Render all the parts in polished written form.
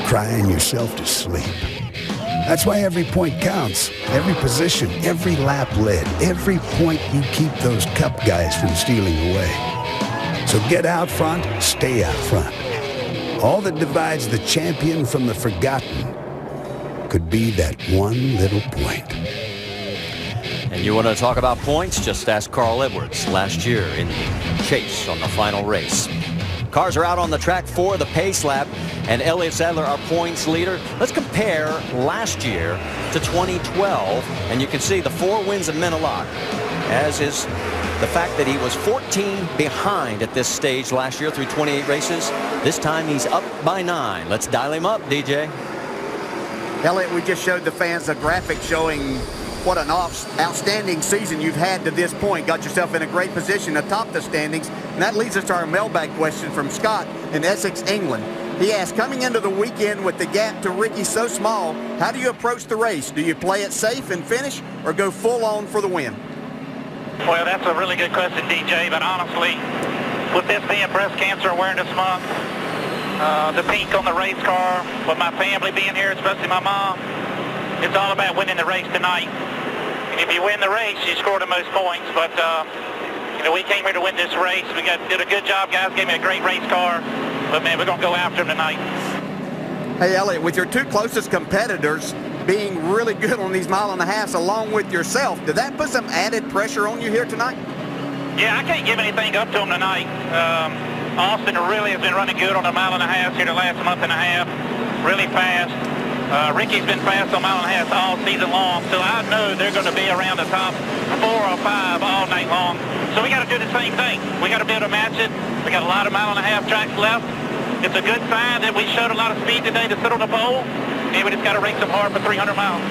crying yourself to sleep. That's why every point counts, every position, every lap led, every point you keep those Cup guys from stealing away. So get out front, stay out front. All that divides the champion from the forgotten could be that one little point. And you want to talk about points? Just ask Carl Edwards last year in the chase on the final race. Cars are out on the track for the pace lap, and Elliott Sadler, our points leader. Let's compare last year to 2012, and you can see the 4 wins have meant a lot, as is the fact that he was 14 behind at this stage last year through 28 races. This time he's up by 9. Let's dial him up, DJ. Elliott, we just showed the fans a graphic showing what an outstanding season you've had to this point. Got yourself in a great position atop the standings. And that leads us to our mailbag question from Scott in Essex, England. He asked, coming into the weekend with the gap to Ricky so small, how do you approach the race? Do you play it safe and finish, or go full on for the win? Well, that's a really good question, DJ, but honestly, with this being Breast Cancer Awareness Month, the pink on the race car, with my family being here, especially my mom, it's all about winning the race tonight. And if you win the race, you score the most points. But, you know, we came here to win this race. We did a good job, guys. Gave me a great race car. But, man, we're going to go after them tonight. Hey, Elliott, with your 2 closest competitors being really good on these mile-and-a-halves along with yourself, did that put some added pressure on you here tonight? Yeah, I can't give anything up to them tonight. Austin really has been running good on the mile-and-a-halves here the last month and a half. Really fast. Ricky's been fast on mile-and-a-halves all season long, so I know they're going to be around the top 4 or 5 all night long. So we got to do the same thing. We got to be able to match it. We got a lot of mile-and-a-half tracks left. It's a good sign that we showed a lot of speed today to sit on the pole, and we just got to race them hard for 300 miles.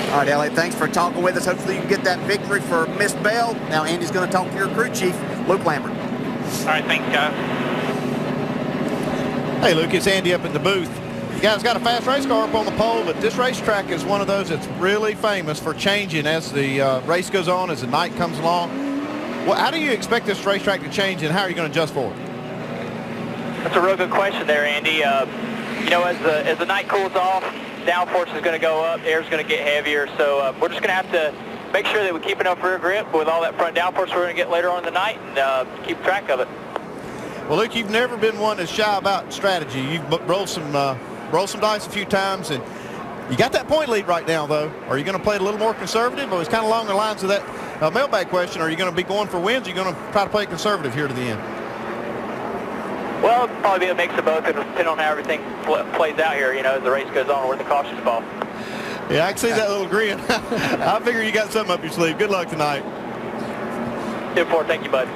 All right, Elliott, thanks for talking with us. Hopefully you can get that victory for Miss Bell. Now Andy's going to talk to your crew chief, Luke Lambert. All right, thanks, guys. Hey, Luke, it's Andy up in the booth. The guy's got a fast race car up on the pole, but this racetrack is one of those that's really famous for changing as the race goes on, as the night comes along. Well, how do you expect this racetrack to change, and how are you going to adjust for it? That's a real good question there, Andy. You know, as the night cools off, downforce is going to go up, air's going to get heavier, so we're just going to have to make sure that we keep enough rear grip with all that front downforce we're going to get later on in the night, and keep track of it. Well, Luke, you've never been one that's shy about strategy. You've rolled some dice a few times, and you got that point lead right now, though. Are you going to play it a little more conservative? Or it's kind of along the lines of that mailbag question. Are you going to be going for wins? Or are you going to try to play it conservative here to the end? Well, it'll probably be a mix of both. It'll depend on how everything plays out here, you know, as the race goes on, where the cautions fall. Yeah, I can see that little grin. I figure you got something up your sleeve. Good luck tonight. 10-4, thank you, bud.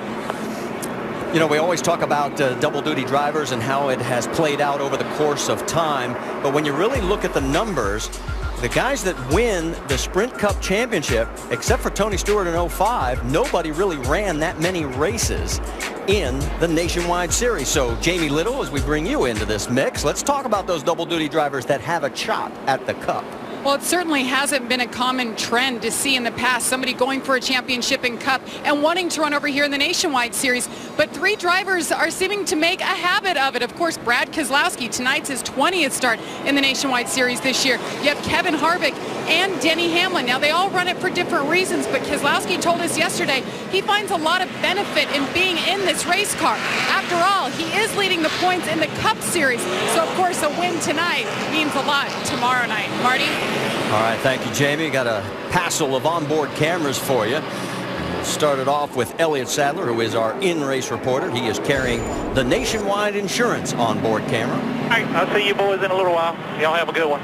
You know, we always talk about double-duty drivers and how it has played out over the course of time. But when you really look at the numbers, the guys that win the Sprint Cup Championship, except for Tony Stewart in 05, nobody really ran that many races in the Nationwide Series. So, Jamie Little, as we bring you into this mix, let's talk about those double-duty drivers that have a shot at the Cup. Well, it certainly hasn't been a common trend to see in the past somebody going for a championship in Cup and wanting to run over here in the Nationwide Series. But 3 drivers are seeming to make a habit of it. Of course, Brad Keselowski, tonight's his 20th start in the Nationwide Series this year. You have Kevin Harvick and Denny Hamlin. Now, they all run it for different reasons, but Keselowski told us yesterday he finds a lot of benefit in being in this race car. After all, he is leading the points in the Cup Series. So, of course, a win tonight means a lot tomorrow night. Marty? All right, thank you, Jamie. Got a passel of onboard cameras for you. We'll start it off with Elliott Sadler, who is our in-race reporter. He is carrying the Nationwide Insurance onboard camera. All right, I'll see you boys in a little while. Y'all have a good one.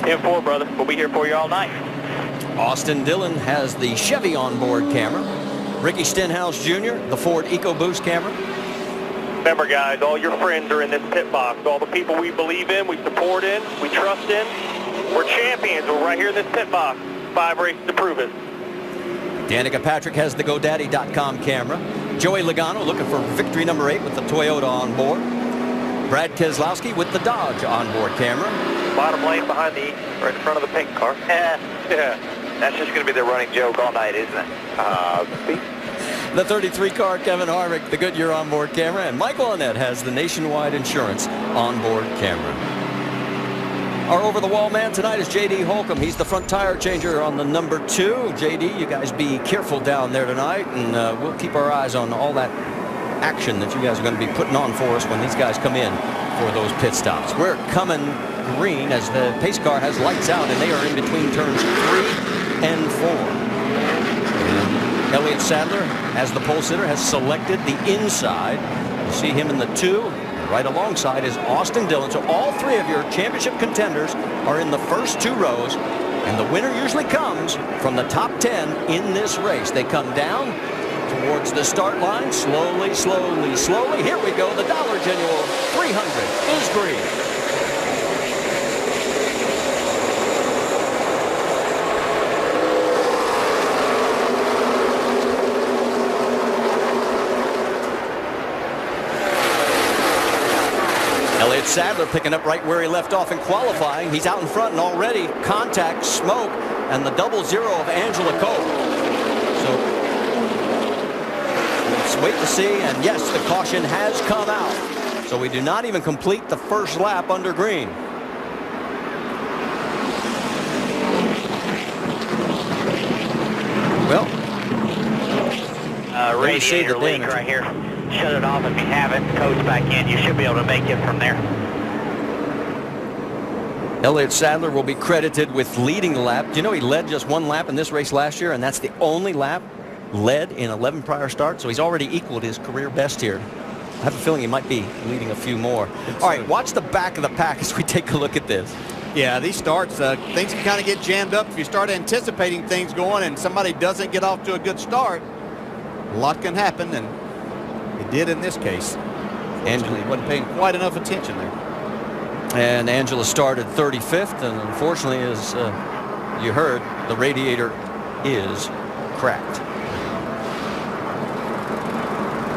10-4, brother. We'll be here for you all night. Austin Dillon has the Chevy onboard camera. Ricky Stenhouse Jr., the Ford EcoBoost camera. Remember, guys, all your friends are in this pit box. All the people we believe in, we support in, we trust in. We're champions. We're right here in this pit box. 5 races to prove it. Danica Patrick has the GoDaddy.com camera. Joey Logano looking for victory number 8 with the Toyota on board. Brad Keselowski with the Dodge onboard camera. Bottom lane behind the, right in front of the pink car. Yeah. That's just going to be the running joke all night, isn't it? The 33 car Kevin Harvick, the Goodyear onboard camera. And Michael Annett has the Nationwide Insurance onboard camera. Our over-the-wall man tonight is J.D. Holcomb. He's the front tire changer on the number 2. J.D., you guys be careful down there tonight, and we'll keep our eyes on all that action that you guys are going to be putting on for us when these guys come in for those pit stops. We're coming green as the pace car has lights out, and they are in between turns 3 and 4. And Elliott Sadler, as the pole sitter, has selected the inside. You see him in the 2. Right alongside is Austin Dillon. So all 3 of your championship contenders are in the first 2 rows, and the winner usually comes from the top 10 in this race. They come down towards the start line, slowly, slowly, slowly. Here we go. The Dollar General 300 is green. Elliott Sadler picking up right where he left off in qualifying. He's out in front, and already contact, smoke, and the 0-0 of Angela Cope. So let's wait to see. And yes, the caution has come out. So we do not even complete the first lap under green. Well, radiator leak right here. Shut it off if you haven't. Coach back in. You should be able to make it from there. Elliott Sadler will be credited with leading the lap. Do you know he led just 1 lap in this race last year, and that's the only lap led in 11 prior starts, so he's already equaled his career best here. I have a feeling he might be leading a few more. All right, watch the back of the pack as we take a look at this. Yeah, these starts, things can kind of get jammed up if you start anticipating things going and somebody doesn't get off to a good start. A lot can happen, and it did in this case. Angela wasn't paying quite enough attention there. And Angela started 35th, and unfortunately, as you heard, the radiator is cracked.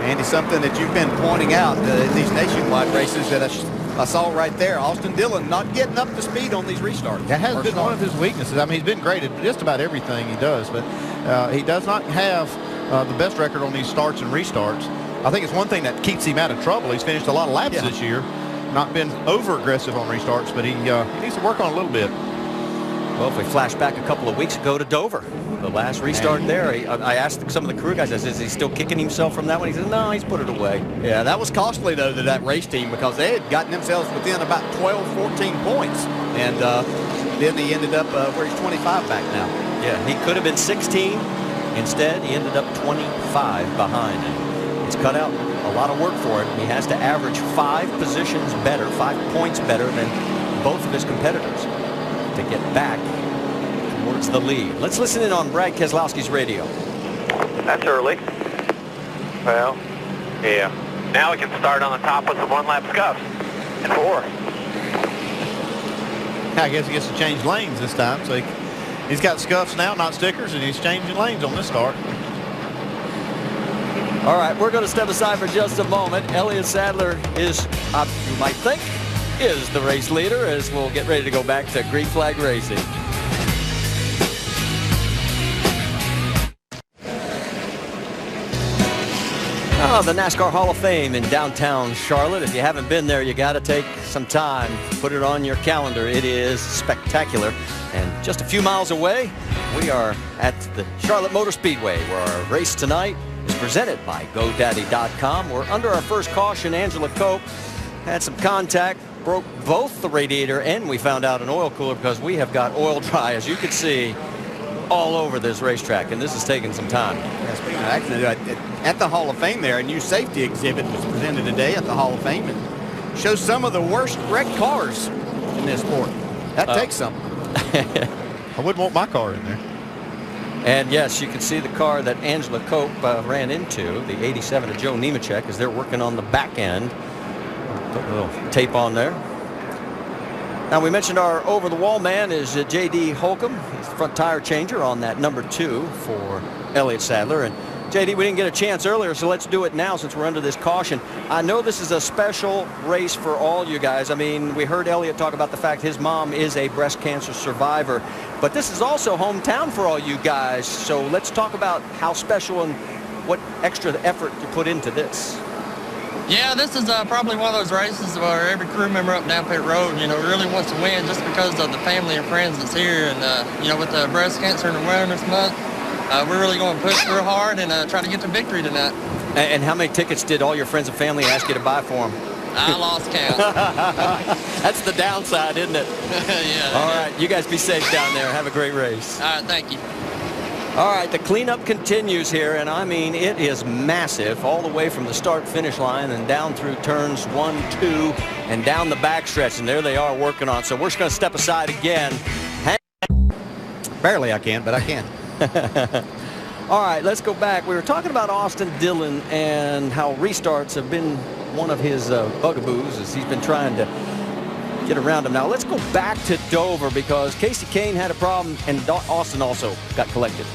Andy, something that you've been pointing out in these nationwide races that I saw right there, Austin Dillon not getting up to speed on these restarts. That has been one of his weaknesses. I mean, he's been great at just about everything he does, but he does not have the best record on these starts and restarts. I think it's one thing that keeps him out of trouble. He's finished a lot of laps this year, not been over aggressive on restarts, but he needs to work on a little bit. Well, if we flash back a couple of weeks ago to Dover, the last restart there, I asked some of the crew guys, I said, is he still kicking himself from that one? He said, no, he's put it away. Yeah, that was costly, though, to that race team because they had gotten themselves within about 12, 14 points. And then he ended up where he's 25 back now. Yeah, he could have been 16. Instead, he ended up 25 behind. It's cut out a lot of work for him. He has to average 5 positions better, 5 points better than both of his competitors to get back towards the lead. Let's listen in on Brad Keselowski's radio. That's early. Well, yeah. Now we can start on the top with some 1-lap scuffs. And 4. I guess he gets to change lanes this time. So he's got scuffs now, not stickers, and he's changing lanes on this start. All right, we're going to step aside for just a moment. Elliott Sadler is, you might think, is the race leader as we'll get ready to go back to green flag racing. Oh, the NASCAR Hall of Fame in downtown Charlotte. If you haven't been there, you got to take some time, put it on your calendar. It is spectacular. And just a few miles away, we are at the Charlotte Motor Speedway, where our race tonight is presented by GoDaddy.com. We're under our first caution. Angela Cope had some contact, broke both the radiator, and we found out an oil cooler because we have got oil dry, as you can see, all over this racetrack, and this is taking some time. Yeah, speaking of accident, at the Hall of Fame there, a new safety exhibit was presented today at the Hall of Fame and shows some of the worst wrecked cars in this sport. That takes something. I wouldn't want my car in there. And yes, you can see the car that Angela Cope ran into, the 87 of Joe Nemechek, as they're working on the back end. Put a little tape on there. Now, we mentioned our over-the-wall man is J.D. Holcomb. He's the front tire changer on that number 2 for Elliott Sadler. And J.D., we didn't get a chance earlier, so let's do it now since we're under this caution. I know this is a special race for all you guys. I mean, we heard Elliott talk about the fact his mom is a breast cancer survivor. But this is also hometown for all you guys. So let's talk about how special and what extra effort you put into this. Yeah, this is probably one of those races where every crew member up and down pit road, really wants to win just because of the family and friends that's here. And, with the Breast Cancer and Awareness Month, we're really going to push real hard and try to get to victory tonight. And how many tickets did all your friends and family ask you to buy for them? I lost count. That's the downside, isn't it? Yeah. All right, you guys be safe down there. Have a great race. All right, thank you. All right, the cleanup continues here, and I mean, it is massive all the way from the start-finish line and down through turns 1, 2, and down the backstretch, and there they are working on. So we're just going to step aside again. Barely I can, but I can. All right, let's go back. We were talking about Austin Dillon and how restarts have been one of his bugaboos as he's been trying to get around him. Now let's go back to Dover because Casey Kane had a problem and Austin also got collected.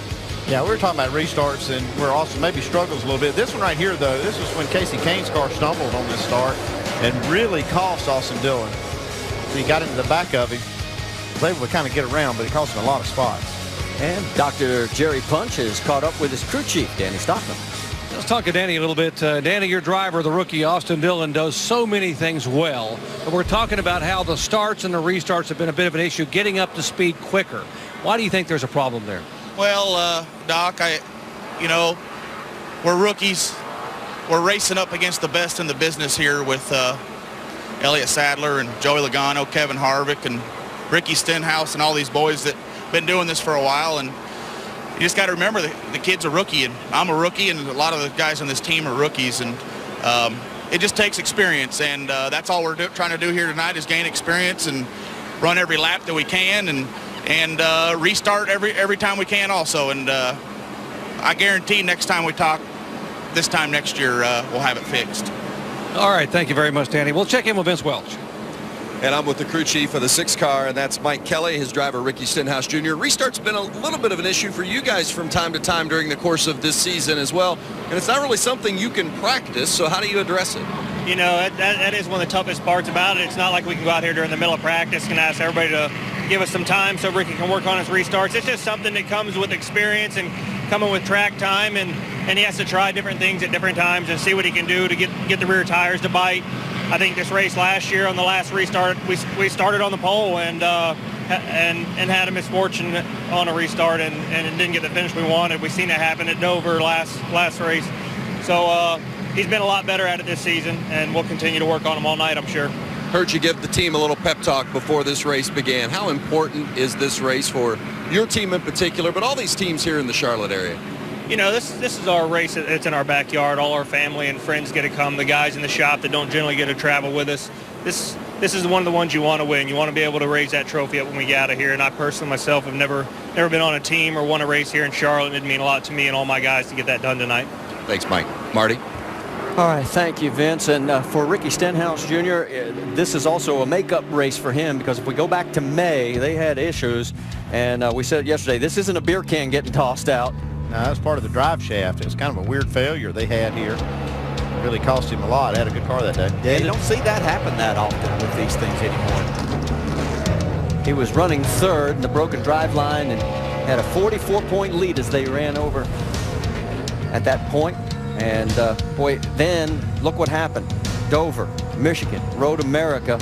Yeah, we were talking about restarts and where Austin maybe struggles a little bit. This one right here, though, this was when Casey Kane's car stumbled on this start and really cost Austin Dillon. He got into the back of him, was able to kind of get around, but it cost him a lot of spots. And Dr. Jerry Punch has caught up with his crew chief, Danny Stockman. Let's talk to Danny a little bit. Danny, your driver, the rookie Austin Dillon, does so many things well. But we're talking about how the starts and the restarts have been a bit of an issue, getting up to speed quicker. Why do you think there's a problem there? Well, Doc, we're rookies. We're racing up against the best in the business here with Elliott Sadler and Joey Logano, Kevin Harvick, and Ricky Stenhouse, and all these boys that been doing this for a while. And you just got to remember the kid's a rookie, and I'm a rookie, and a lot of the guys on this team are rookies. And it just takes experience, and that's all we're trying to do here tonight is gain experience and run every lap that we can and restart every time we can also. And I guarantee next time we talk, this time next year, we'll have it fixed. All right, thank you very much, Danny. We'll check in with Vince Welch. And I'm with the crew chief of the 6 car, and that's Mike Kelly, his driver Ricky Stenhouse Jr. Restart's been a little bit of an issue for you guys from time to time during the course of this season as well. And it's not really something you can practice, so how do you address it? That is one of the toughest parts about it. It's not like we can go out here during the middle of practice and ask everybody to give us some time so Ricky can work on his restarts. It's just something that comes with experience and coming with track time, and he has to try different things at different times and see what he can do to get the rear tires to bite. I think this race last year on the last restart, we started on the pole and had a misfortune on a restart and didn't get the finish we wanted. We've seen that happen at Dover last race. So he's been a lot better at it this season, and we'll continue to work on him all night, I'm sure. Heard you give the team a little pep talk before this race began. How important is this race for your team in particular, but all these teams here in the Charlotte area? This is our race. It's in our backyard. All our family and friends get to come. The guys in the shop that don't generally get to travel with us. This is one of the ones you want to win. You want to be able to raise that trophy up when we get out of here. And I personally myself have never been on a team or won a race here in Charlotte. It'd mean a lot to me and all my guys to get that done tonight. Thanks, Mike. Marty? All right, thank you, Vince. And for Ricky Stenhouse Jr., this is also a makeup race for him because if we go back to May, they had issues. And we said yesterday, this isn't a beer can getting tossed out. No, that's part of the drive shaft. It was kind of a weird failure they had here. It really cost him a lot. Had a good car that day. Yeah, you don't see that happen that often with these things anymore. He was running third in the broken drive line and had a 44-point lead as they ran over at that point. And boy, then look what happened. Dover, Michigan, Road America,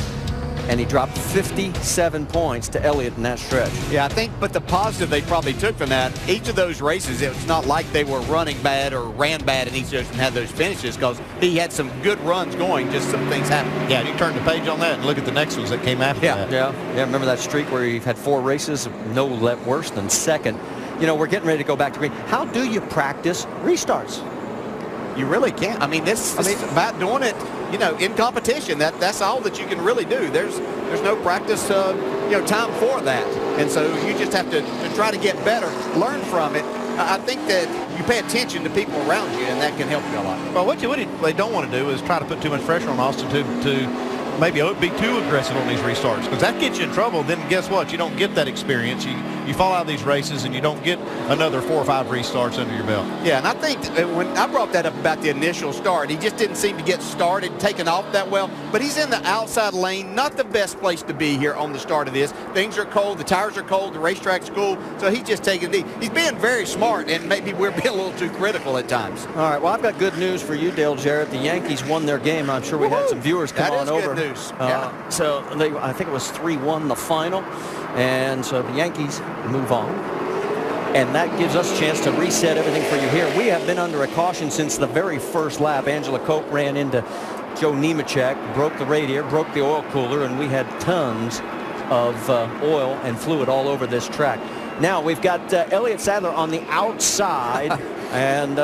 and he dropped 57 points to Elliott in that stretch. Yeah, I think, but the positive they probably took from that, each of those races, it's not like they were running bad or ran bad in each of those and had those finishes because he had some good runs going, just some things happened. Yeah, you turn the page on that and look at the next ones that came after that. Yeah, remember that streak where he had 4 races, no worse than second. We're getting ready to go back to green. How do you practice restarts? You really can't. I mean, this is about doing it, in competition. That's all that you can really do. There's no practice, time for that. And so you just have to try to get better, learn from it. I think that you pay attention to people around you, and that can help you a lot. Well, what they don't want to do is try to put too much pressure on Austin to maybe be too aggressive on these restarts, because that gets you in trouble. Then guess what? You don't get that experience. You fall out of these races and you don't get another 4 or 5 restarts under your belt. Yeah, and I think when I brought that up about the initial start, he just didn't seem to get started, taken off that well. But he's in the outside lane, not the best place to be here on the start of this. Things are cold, the tires are cold, the racetrack's cool, so he's just taking it easy. He's being very smart, and maybe we're being a little too critical at times. All right, well, I've got good news for you, Dale Jarrett. The Yankees won their game. I'm sure we had some viewers come on over. That is good news. So I think it was 3-1 the final, and so the Yankees move on. And that gives us a chance to reset everything for you here. We have been under a caution since the very first lap. Angela Cope ran into Joe Nemechek, broke the radiator, broke the oil cooler, and we had tons of oil and fluid all over this track. Now we've got Elliott Sadler on the outside, and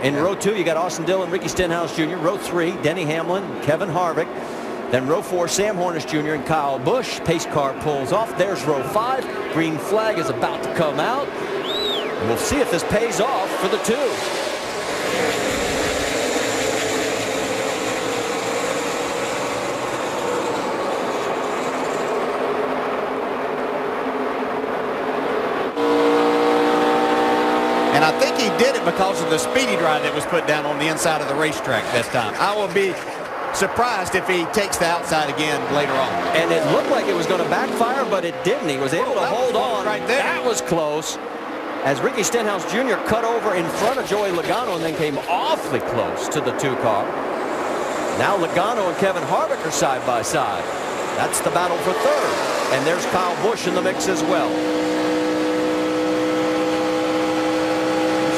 in row 2 you got Austin Dillon, Ricky Stenhouse Jr. Row 3, Denny Hamlin, Kevin Harvick. Then row 4, Sam Hornish Jr. and Kyle Busch. Pace car pulls off. There's row 5. Green flag is about to come out. And we'll see if this pays off for the 2. And I think he did it because of the speedy drive that was put down on the inside of the racetrack this time. I will be surprised if he takes the outside again later on. And it looked like it was going to backfire, but it didn't. He was able to hold on. Right there. That was close. As Ricky Stenhouse Jr. cut over in front of Joey Logano and then came awfully close to the 2 car. Now Logano and Kevin Harvick are side by side. That's the battle for 3rd. And there's Kyle Busch in the mix as well.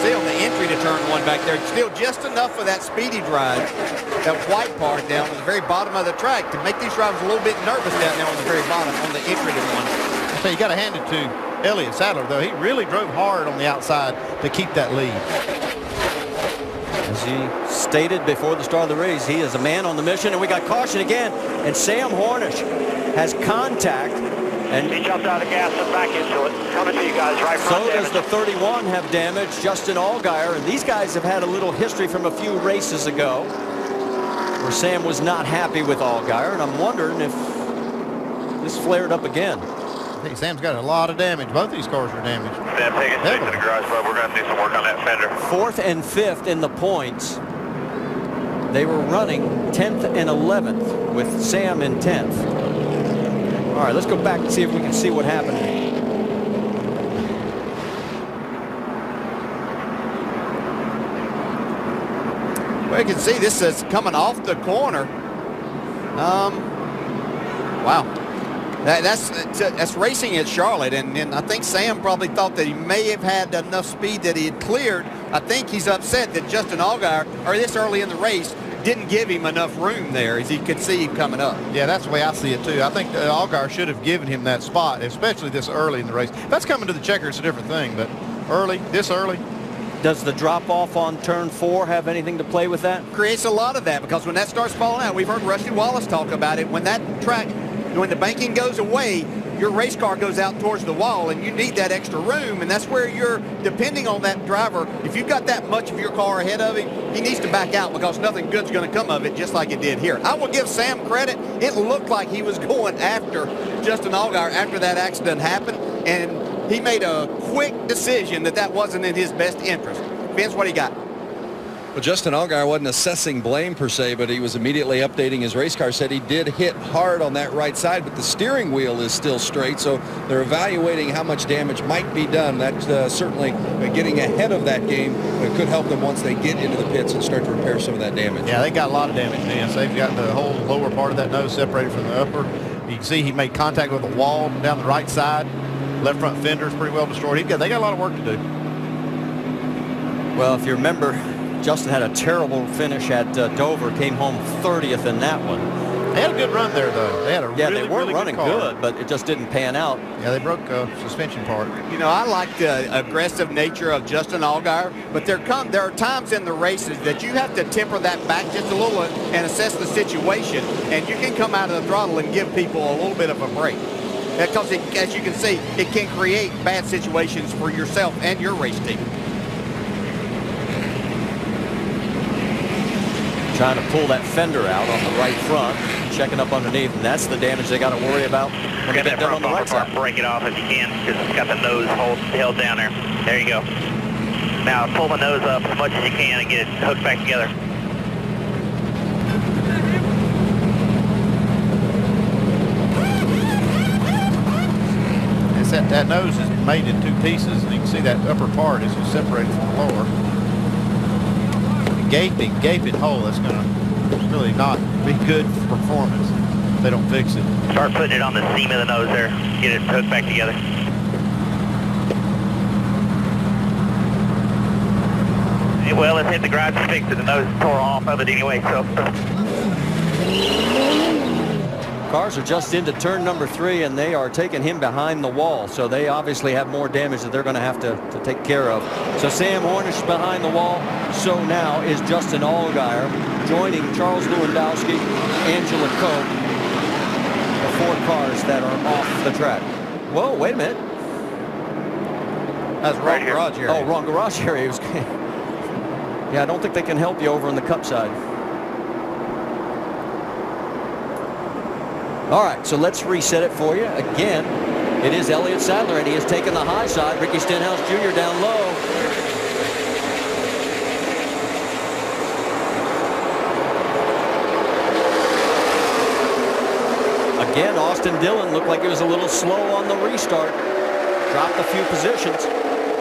See on the entry to turn 1 back there, still just enough of that speedy drive, that white part down at the very bottom of the track to make these drivers a little bit nervous down there on the very bottom on the entry to 1. So you got to hand it to Elliott Sadler, though. He really drove hard on the outside to keep that lead. As he stated before the start of the race, he is a man on the mission, and we got caution again, and Sam Hornish has contact. And he jumped out of gas and back into it. Coming to you guys right front. So does the 31 have damage, Justin Allgaier, and these guys have had a little history from a few races ago where Sam was not happy with Allgaier, and I'm wondering if this flared up again. I think Sam's got a lot of damage. Both these cars are damaged. Yeah, take it straight to the garage, bud. We're going to do some work on that fender. 4th and 5th in the points. They were running 10th and 11th with Sam in 10th. All right, let's go back and see if we can see what happened. Well, you can see this is coming off the corner. Wow. That's racing at Charlotte, and I think Sam probably thought that he may have had enough speed that he had cleared. I think he's upset that Justin Allgaier, or this early in the race, didn't give him enough room there as he could see him coming up. Yeah, that's the way I see it too. I think Allgaier should have given him that spot, especially this early in the race. If that's coming to the checker, it's a different thing, but this early. Does the drop off on turn 4 have anything to play with that? Creates a lot of that, because when that starts falling out, we've heard Rusty Wallace talk about it. When that track, when the banking goes away, your race car goes out towards the wall, and you need that extra room, and that's where you're depending on that driver. If you've got that much of your car ahead of him, he needs to back out, because nothing good's going to come of it, just like it did here. I will give Sam credit. It looked like he was going after Justin Allgaier after that accident happened, and he made a quick decision that wasn't in his best interest. Vince, what do you got? Well, Justin Allgaier wasn't assessing blame per se, but he was immediately updating his race car. Said he did hit hard on that right side, but the steering wheel is still straight, so they're evaluating how much damage might be done. That certainly getting ahead of that game could help them once they get into the pits and start to repair some of that damage. Yeah, they got a lot of damage, man. So they've got the whole lower part of that nose separated from the upper. You can see he made contact with the wall down the right side. Left front fender is pretty well destroyed. They got a lot of work to do. Well, if you remember, Justin had a terrible finish at Dover, came home 30th in that one. They had a good run there, though. They had a they weren't running good, but it just didn't pan out. Yeah, they broke suspension part. You know, I like the aggressive nature of Justin Allgaier, but there are times in the races that you have to temper that back just a little and assess the situation, and you can come out of the throttle and give people a little bit of a break. Because, as you can see, it can create bad situations for yourself and your race team. trying to pull that fender out on the right front, checking up underneath, and that's the damage they got to worry about when they get done on the right side. Break it off if you can, because it's got the nose held down there. There you go. Now pull the nose up as much as you can and get it hooked back together. That nose is made in two pieces, and you can see that upper part is just separated from the lower. Gaping hole that's going to really not be good for performance if they don't fix it. Start putting it on the seam of the nose there. Get it hooked back together. Well, let's hit the garage and fix it. The nose tore off of it anyway, so. Cars are just into turn number 3, and they are taking him behind the wall, so they obviously have more damage that they're going to have to take care of. So Sam Hornish behind the wall. So now is Justin Allgaier joining Charles Lewandowski, Angela Coe, the 4 cars that are off the track. Whoa, wait a minute. That's wrong garage area. Oh, wrong garage area. Yeah, I don't think they can help you over on the Cup side. All right, so let's reset it for you. Again, it is Elliott Sadler, and he has taken the high side. Ricky Stenhouse Jr. down low. Again, Austin Dillon looked like he was a little slow on the restart. Dropped a few positions.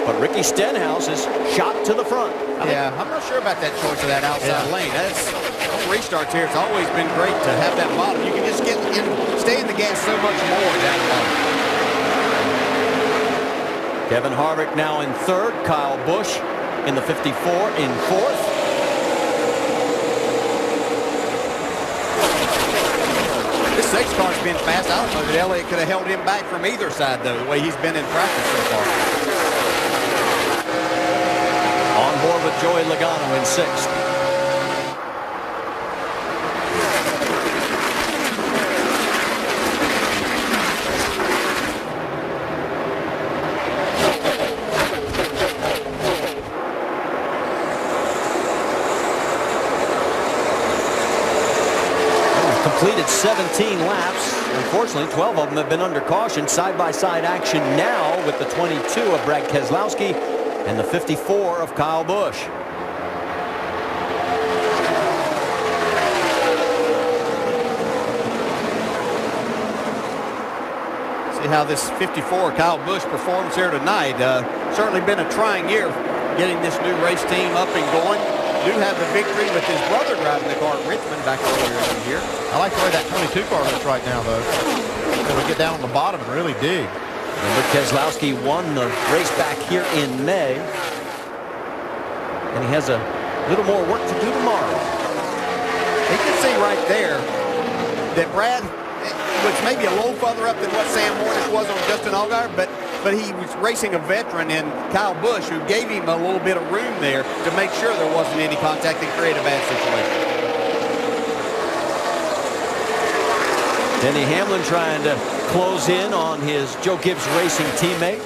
But Ricky Stenhouse is shot to the front. Yeah, I'm not sure about that choice of that outside lane. That's restarts here. It's always been great to have that bottom. You can just stay in the gas so much more down the bottom. Kevin Harvick now in 3rd. Kyle Busch in the 54 in 4th. This 6 car's been fast. I don't know that Elliott could have held him back from either side, though, the way he's been in practice so far. On board with Joey Logano in 6th. Completed 17 laps. Unfortunately, 12 of them have been under caution. Side-by-side action now with the 22 of Brad Keselowski and the 54 of Kyle Busch. See how this 54 Kyle Busch performs here tonight. Certainly been a trying year getting this new race team up and going. Do have the victory with his brother driving the car at Richmond back earlier in the year. I like the way that 22 car looks right now, though. It'll get down on the bottom and really dig. Remember, Keselowski won the race back here in May. And he has a little more work to do tomorrow. You can see right there that Brad was maybe a little further up than what Sam Hornish was on Justin Allgaier, but he was racing a veteran in Kyle Busch, who gave him a little bit of room there to make sure there wasn't any contact and create a bad situation. Denny Hamlin trying to close in on his Joe Gibbs Racing teammate.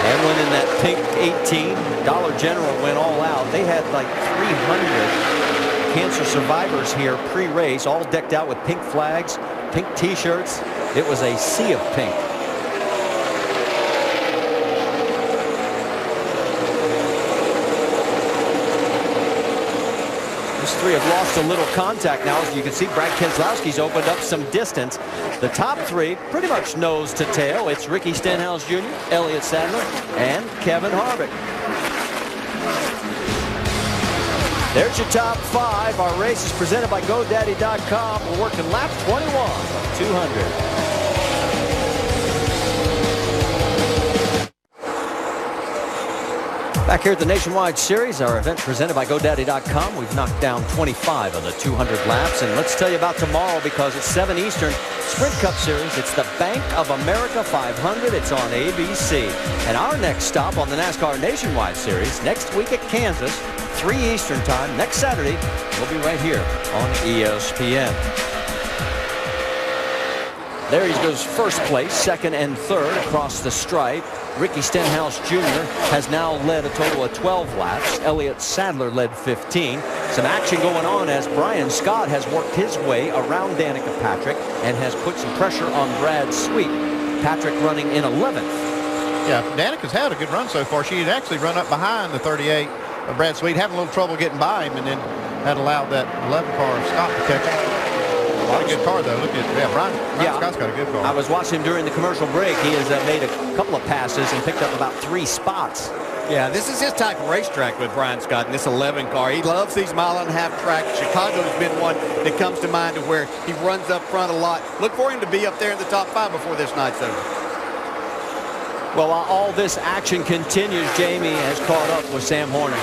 Hamlin in that pink 18. Dollar General went all out. They had like 300 cancer survivors here pre-race, all decked out with pink flags, pink t-shirts. It was a sea of pink. These 3 have lost a little contact now. As you can see, Brad Keselowski's opened up some distance. The top 3 pretty much nose to tail. It's Ricky Stenhouse Jr., Elliott Sadler, and Kevin Harvick. There's your top 5. Our race is presented by GoDaddy.com. We're working lap 21 of 200. Back here at the Nationwide Series, our event presented by GoDaddy.com. We've knocked down 25 of the 200 laps. And let's tell you about tomorrow, because it's 7 Eastern. Sprint Cup Series. It's the Bank of America 500. It's on ABC. And our next stop on the NASCAR Nationwide Series next week at Kansas, 3 Eastern time, next Saturday. We'll be right here on ESPN. There he goes, first place, second and third across the stripe. Ricky Stenhouse Jr. has now led a total of 12 laps. Elliott Sadler led 15. Some action going on as Brian Scott has worked his way around Danica Patrick and has put some pressure on Brad Sweet. Patrick running in 11th. Yeah, Danica's had a good run so far. She had actually run up behind the 38 of Brad Sweet, having a little trouble getting by him, and then had allowed that 11 car of Scott to catch him. Got a good car, though. Look at Brian Scott's got a good car. I was watching him during the commercial break. He has made a couple of passes and picked up about 3 spots. Yeah, this is his type of racetrack with Brian Scott in this 11 car. He loves these mile-and-a-half tracks. Chicago's been one that comes to mind to where he runs up front a lot. Look for him to be up there in the top 5 before this night's over. Well, while all this action continues, Jamie has caught up with Sam Horner.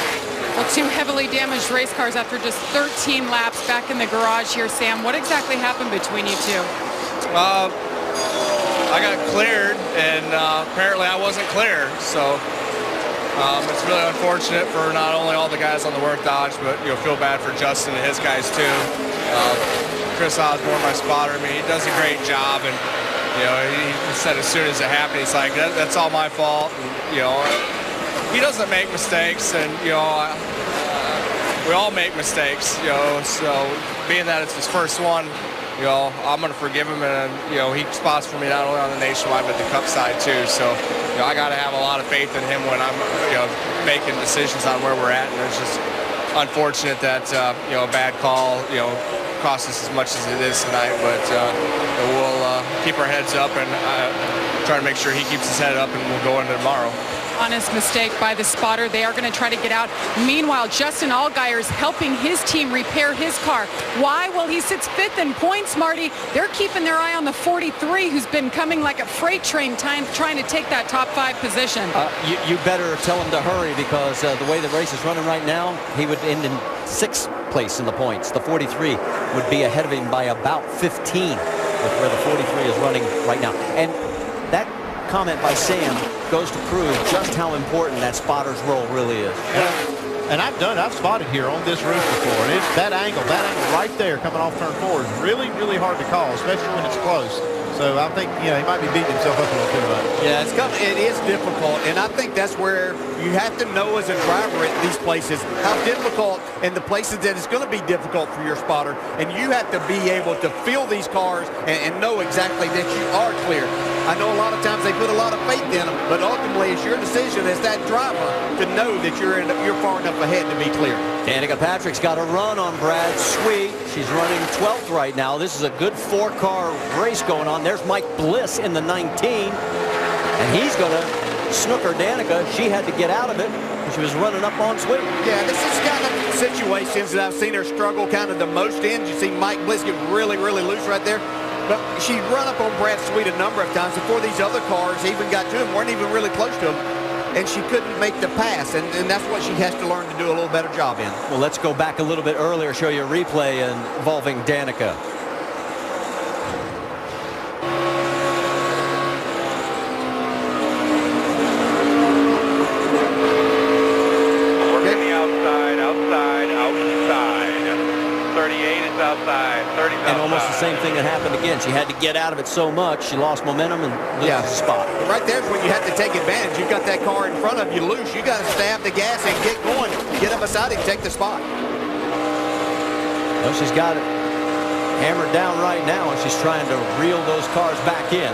Well, 2 heavily damaged race cars after just 13 laps back in the garage here. Sam, what exactly happened between you two? I got cleared, and apparently I wasn't clear. So it's really unfortunate for not only all the guys on the work dodge, but feel bad for Justin and his guys too. Chris Osborne, my spotter, I mean, he does a great job, and he said as soon as it happened, he's like, that's all my fault. And, he doesn't make mistakes, and we all make mistakes. So being that it's his first one, I'm going to forgive him, and he spots for me not only on the nationwide but the Cup side too. So I got to have a lot of faith in him when I'm making decisions on where we're at, and it's just unfortunate that a bad call cost us as much as it is tonight. But we'll keep our heads up and try to make sure he keeps his head up, and we'll go into tomorrow. Honest mistake by the spotter. They are going to try to get out. Meanwhile, Justin Allgaier's helping his team repair his car. Why? Well, he sits 5th in points, Marty. They're keeping their eye on the 43, who's been coming like a freight train trying to take that top 5 position. You better tell him to hurry, because the way the race is running right now, he would end in 6th place in the points. The 43 would be ahead of him by about 15 with where the 43 is running right now. And that comment by Sam goes to prove just how important that spotter's role really is. Yeah. And I've spotted here on this roof before, and it's that angle right there coming off turn 4 is really, really hard to call, especially when it's close. So I think, he might be beating himself up a little too much. Yeah, it is difficult, and I think that's where you have to know as a driver at these places how difficult, and the places that it's going to be difficult for your spotter, and you have to be able to feel these cars and know exactly that you are clear. I know a lot of times they put a lot of faith in them, but ultimately it's your decision as that driver to know that you're far enough ahead to be clear. Danica Patrick's got a run on Brad Sweet. She's running 12th right now. This is a good 4-car race going on. There's Mike Bliss in the 19, and he's going to snooker Danica. She had to get out of it. She was running up on Sweet. Yeah, this is kind of situations that I've seen her struggle kind of the most in. You see Mike Bliss get really, really loose right there. But she run up on Brad Sweet a number of times before these other cars even got to him, weren't even really close to him, and she couldn't make the pass, and that's what she has to learn to do a little better job in. Well, let's go back a little bit earlier, show you a replay involving Danica. Working the outside. 38 is outside. 30 is outside. And almost the same thing that happened again. She had to get out of it so much, she lost momentum and loses the spot. Right there's when you have to take advantage. You've got that car in front of you loose. You got to stab the gas and get going. Get up beside him, take the spot. Well, she's got it hammered down right now, and she's trying to reel those cars back in.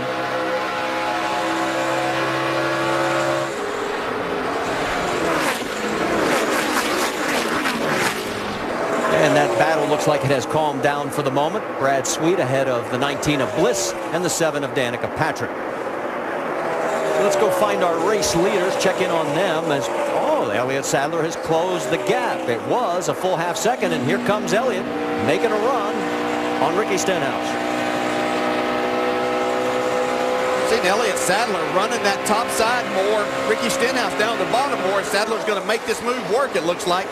And that battle looks like it has calmed down for the moment. Brad Sweet ahead of the 19 of Bliss and the 7 of Danica Patrick. So let's go find our race leaders, check in on them as, Elliott Sadler has closed the gap. It was a full half second, and here comes Elliott making a run on Ricky Stenhouse. Seen Elliott Sadler running that top side more. Ricky Stenhouse down the bottom more. Sadler's going to make this move work, it looks like.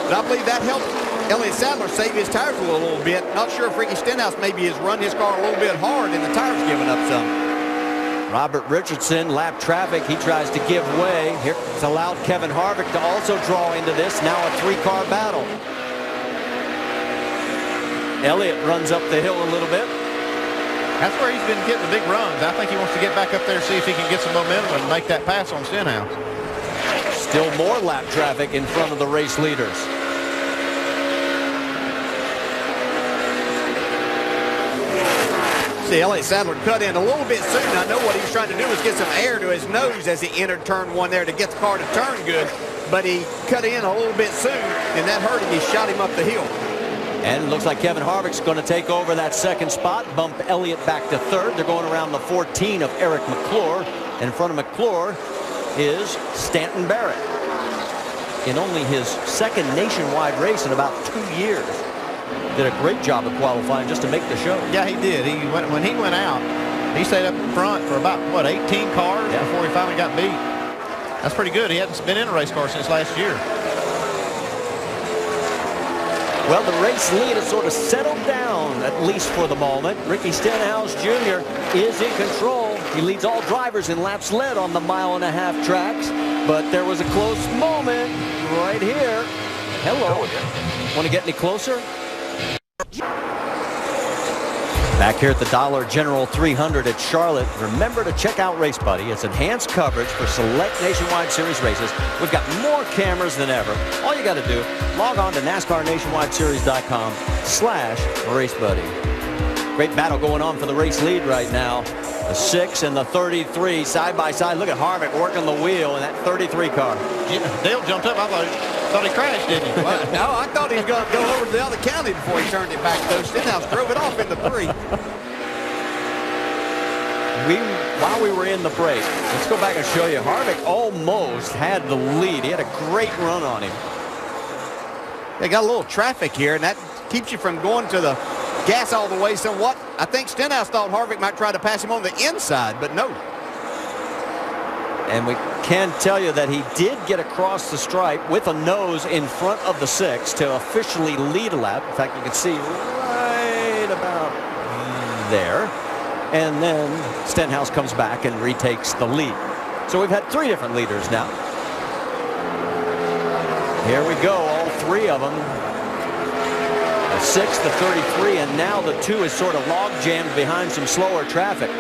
But I believe that helped Elliott Sadler save his tires a little bit. Not sure if Ricky Stenhouse maybe has run his car a little bit hard and the tires giving up some. Robert Richardson, lap traffic. He tries to give way. Here it's allowed Kevin Harvick to also draw into this. Now a 3-car battle. Elliott runs up the hill a little bit. That's where he's been getting the big runs. I think he wants to get back up there, see if he can get some momentum and make that pass on Stenhouse. Still more lap traffic in front of the race leaders. See, Elliott Sadler cut in a little bit soon. I know what he was trying to do was get some air to his nose as he entered turn one there to get the car to turn good. But he cut in a little bit soon, and that hurt him. He shot him up the hill. And it looks like Kevin Harvick's going to take over that second spot, bump Elliott back to third. They're going around the 14 of Eric McClure. And in front of McClure is Stanton Barrett. In only his second nationwide race in about 2 years. Did a great job of qualifying just to make the show. Yeah, he did. When he went out, he stayed up in front for about, 18 cars before he finally got beat. That's pretty good. He hadn't been in a race car since last year. Well, the race lead has sort of settled down, at least for the moment. Ricky Stenhouse Jr. is in control. He leads all drivers in laps led on the 1.5-mile tracks. But there was a close moment right here. Hello. Want to get any closer? Back here at the Dollar General 300 at Charlotte, remember to check out Race Buddy. It's enhanced coverage for select Nationwide Series races. We've got more cameras than ever. All you got to do, log on to NASCARNationwideSeries.com/RaceBuddy. Great battle going on for the race lead right now. The 6 and the 33 side by side. Look at Harvick working the wheel in that 33 car. Yeah, Dale jumped up. I thought he crashed, didn't he? Well, no, I thought he was going to go over to the other county before he turned it back, though. Stenhouse drove it off in the 3. While we were in the break, let's go back and show you. Harvick almost had the lead. He had a great run on him. They got a little traffic here, and that keeps you from going to the gas all the way somewhat. I think Stenhouse thought Harvick might try to pass him on the inside, but no. And we can tell you that he did get across the stripe with a nose in front of the 6 to officially lead a lap. In fact, you can see right about there. And then Stenhouse comes back and retakes the lead. So we've had 3 different leaders now. Here we go, all 3 of them. The 6, the 33, and now the 2 is sort of log jammed behind some slower traffic.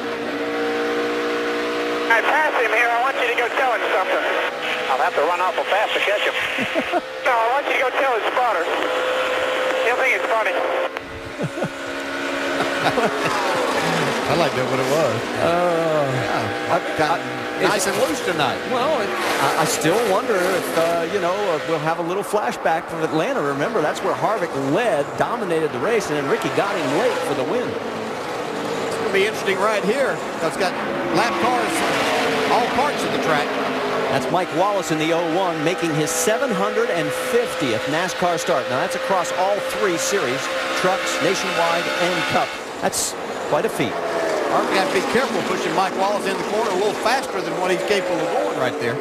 I pass him here. I want you to go tell him something. I'll have to run awful fast to catch him. No, I want you to go tell his spotter. He'll think it's funny. I like that what it was. Nice and loose tonight. Well, I still wonder if, we'll have a little flashback from Atlanta. Remember, that's where Harvick led, dominated the race, and then Ricky got him late for the win. It's going to be interesting right here. It's got lap cars all parts of the track. That's Mike Wallace in the 01 making his 750th NASCAR start. Now, that's across all 3 series, trucks, nationwide, and cup. That's quite a feat. Harvick got to be careful pushing Mike Wallace in the corner a little faster than what he's capable of going right there.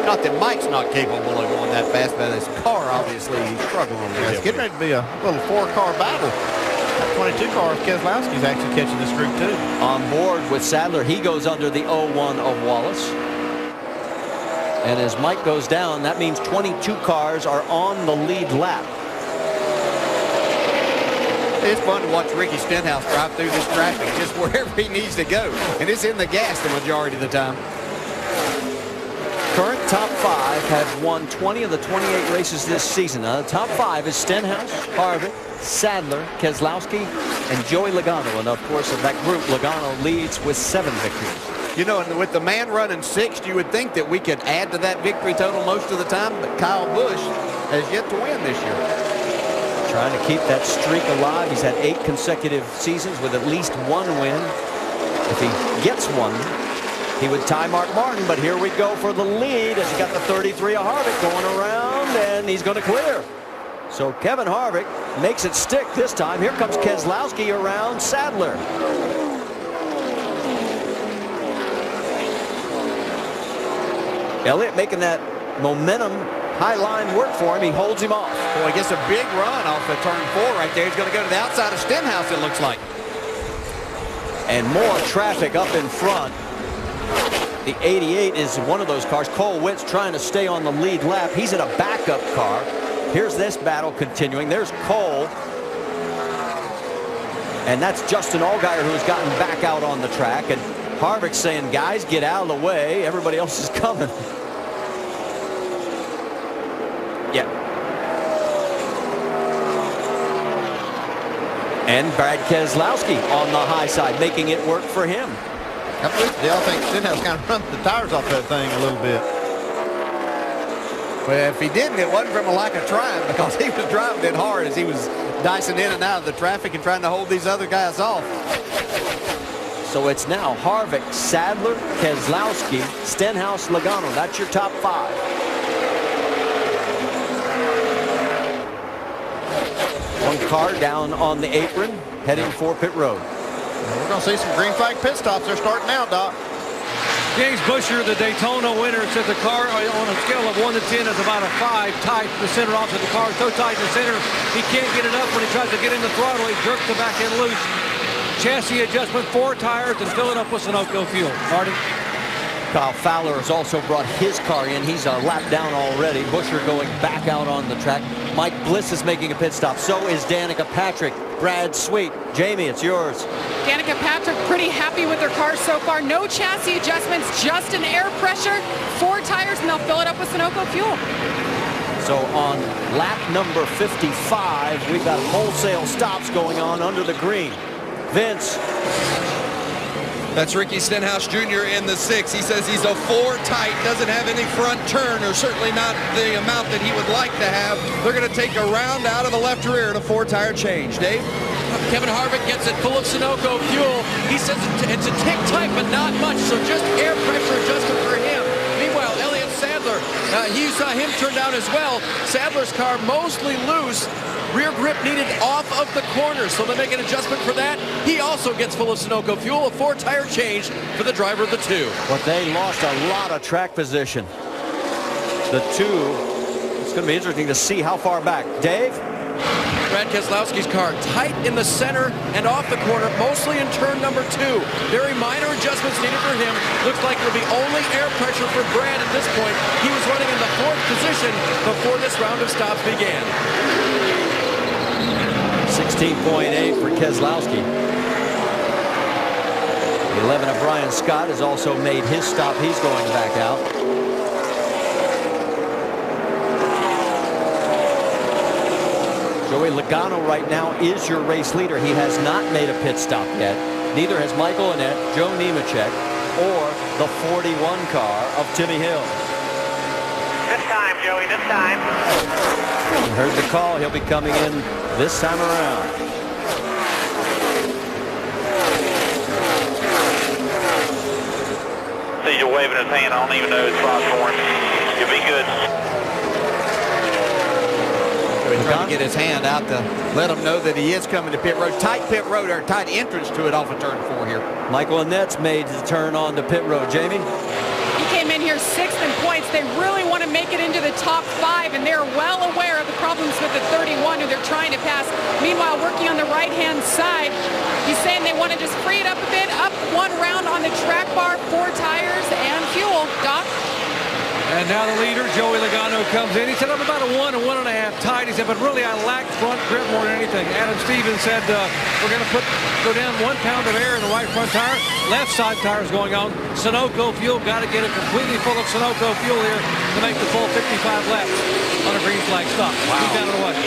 Not that Mike's not capable of going that fast, but his car, obviously, he's struggling with. It's getting ready to be a little 4-car battle. That 22 car of Keselowski's actually catching this group, too. On board with Sadler, he goes under the 01 of Wallace. And as Mike goes down, that means 22 cars are on the lead lap. It's fun to watch Ricky Stenhouse drive through this traffic just wherever he needs to go. And it's in the gas the majority of the time. Current top 5 have won 20 of the 28 races this season. Now, the top 5 is Stenhouse, Harvick, Sadler, Keselowski, and Joey Logano. And, of course, of that group, Logano leads with 7 victories. You know, and with the man running 6th, you would think that we could add to that victory total most of the time. But Kyle Busch has yet to win this year. Trying to keep that streak alive. He's had 8 consecutive seasons with at least 1 win. If he gets one, he would tie Mark Martin. But here we go for the lead as he got the 33 of Harvick going around, and he's going to clear. So Kevin Harvick makes it stick this time. Here comes Keselowski around Sadler. Elliott making that momentum high line work for him. He holds him off. Boy, gets a big run off of turn 4 right there. He's going to go to the outside of Stenhouse, it looks like. And more traffic up in front. The 88 is one of those cars. Cole Witt's trying to stay on the lead lap. He's in a backup car. Here's this battle continuing. There's Cole. And that's Justin Allgaier, who has gotten back out on the track. And Harvick's saying, guys, get out of the way. Everybody else is coming. Yeah. And Brad Keselowski on the high side, making it work for him. I think Stenhouse kind of run the tires off that thing a little bit. Well, if he didn't, it wasn't from a lack of trying, because he was driving it hard as he was dicing in and out of the traffic and trying to hold these other guys off. So it's now Harvick, Sadler, Keselowski, Stenhouse, Logano. That's your top 5. One car down on the apron, heading for pit road. We're going to see some green flag pit stops. They're starting now, Doc. James Busher, the Daytona winner, said the car on a scale of 1 to 10 is about a 5, tight. The center off of the car so tight in the center, he can't get it up. When he tries to get in the throttle, he jerks the back end loose. Chassis adjustment, 4 tires, and fill it up with Sunoco fuel. Marty? Kyle Fowler has also brought his car in. He's a lap down already. Busher going back out on the track. Mike Bliss is making a pit stop. So is Danica Patrick. Brad Sweet. Jamie, it's yours. Danica Patrick pretty happy with their car so far. No chassis adjustments, just an air pressure, 4 tires, and they'll fill it up with Sunoco fuel. So on lap number 55, we've got wholesale stops going on under the green. Vince. That's Ricky Stenhouse Jr. in the 6. He says he's a 4 tight, doesn't have any front turn, or certainly not the amount that he would like to have. They're going to take a round out of the left rear and a 4-tire change. Dave? Kevin Harvick gets it full of Sunoco fuel. He says it's a tick tight, but not much, so just air pressure adjustment for him. Meanwhile, Elliott Sadler, you saw him turn down as well. Sadler's car mostly loose. Rear grip needed off of the corner, so they make an adjustment for that. He also gets full of Sunoco fuel, a 4-tire change for the driver of the 2. But they lost a lot of track position. The 2, it's going to be interesting to see how far back. Dave? Brad Keselowski's car tight in the center and off the corner, mostly in turn number 2. Very minor adjustments needed for him. Looks like it'll be only air pressure for Brad at this point. He was running in the 4th position before this round of stops began. 16.8 for Keselowski. 11 of Brian Scott has also made his stop. He's going back out. Joey Logano right now is your race leader. He has not made a pit stop yet. Neither has Michael Annett, Joe Nemechek, or the 41 car of Timmy Hill. This time, Joey, this time. You heard the call. He'll be coming in this time around. See you waving his hand. I don't even know his spot for him. You'll be good. He's trying to get his hand out to let him know that he is coming to pit road. Tight pit road, or tight entrance to it off of turn 4 here. Michael Annett's made the turn on to pit road. Jamie? He came in here 6th in points. They really want to make it into the top 5, and they're well aware of the problems with the 31 who they're trying to pass. Meanwhile, working on the right-hand side, he's saying they want to just free it up a bit, up 1 round on the track bar, 4 tires and fuel. Doc? And now the leader, Joey Logano, comes in. He said, I'm about a 1 and 1.5 tight. He said, but really I lack front grip more than anything. Adam Stevens said, we're going to go down 1 pound of air in the right front tire. Left side tire is going on. Sunoco fuel, got to get it completely full of Sunoco fuel here to make the full 55 laps on a green flag stop. Wow. Keep down and away.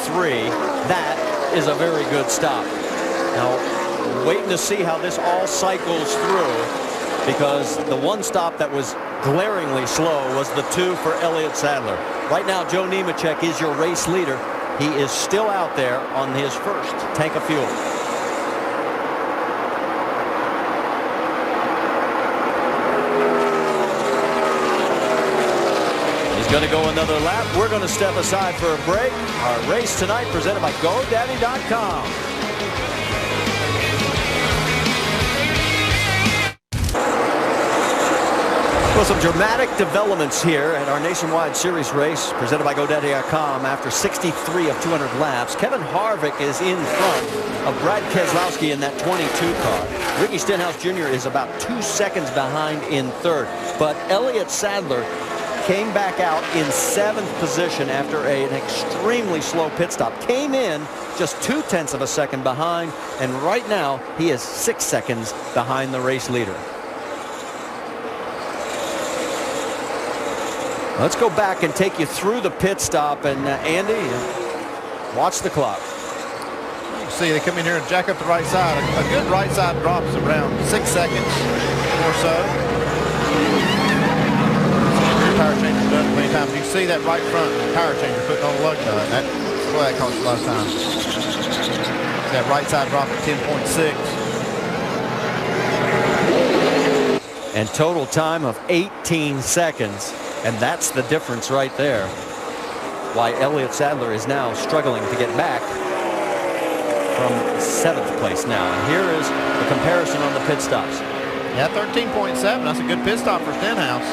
14.3. That is a very good stop. Now, waiting to see how this all cycles through, because the one stop that was glaringly slow was the 2 for Elliott Sadler. Right now, Joe Nemechek is your race leader. He is still out there on his first tank of fuel. He's going to go another lap. We're going to step aside for a break. Our race tonight presented by GoDaddy.com. Well, some dramatic developments here at our nationwide series race presented by GoDaddy.com. After 63 of 200 laps, Kevin Harvick is in front of Brad Keselowski in that 22 car. Ricky Stenhouse Jr. is about 2 seconds behind in 3rd. But Elliott Sadler came back out in 7th position after an extremely slow pit stop. Came in just 0.2 of a second behind, and right now he is 6 seconds behind the race leader. Let's go back and take you through the pit stop, and Andy, watch the clock. You can see they come in here and jack up the right side. A good right side drop is around 6 seconds or so. Power changer done many times. You can see that right front power changer putting on the lug nut. That's why that costs a lot of time. That right side drop at 10.6. And total time of 18 seconds. And that's the difference right there. Why Elliott Sadler is now struggling to get back from 7th place now. And here is the comparison on the pit stops. Yeah, 13.7. That's a good pit stop for Stenhouse.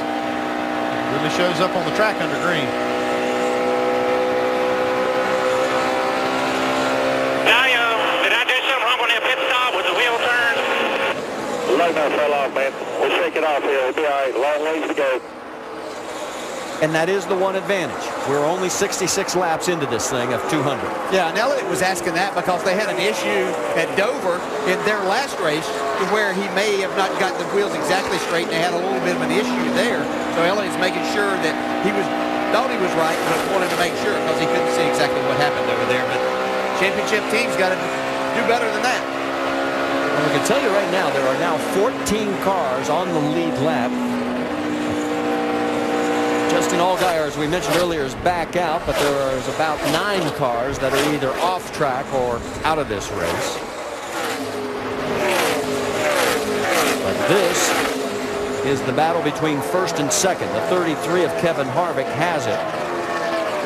Really shows up on the track under green. Did I do something wrong on that pit stop? Was the wheel turned? The lug nut fell off, man. We'll shake it off here. We'll be all right. Long ways to go. And that is the one advantage. We're only 66 laps into this thing of 200. Yeah, and Elliott was asking that because they had an issue at Dover in their last race to where he may have not gotten the wheels exactly straight, and they had a little bit of an issue there. So Elliott's making sure that thought he was right, but wanted to make sure because he couldn't see exactly what happened over there. But championship team's got to do better than that. Well, I can tell you right now, there are now 14 cars on the lead lap. Justin Allgaier, as we mentioned earlier, is back out, but there is about 9 cars that are either off track or out of this race. But this is the battle between 1st and 2nd. The 33 of Kevin Harvick has it.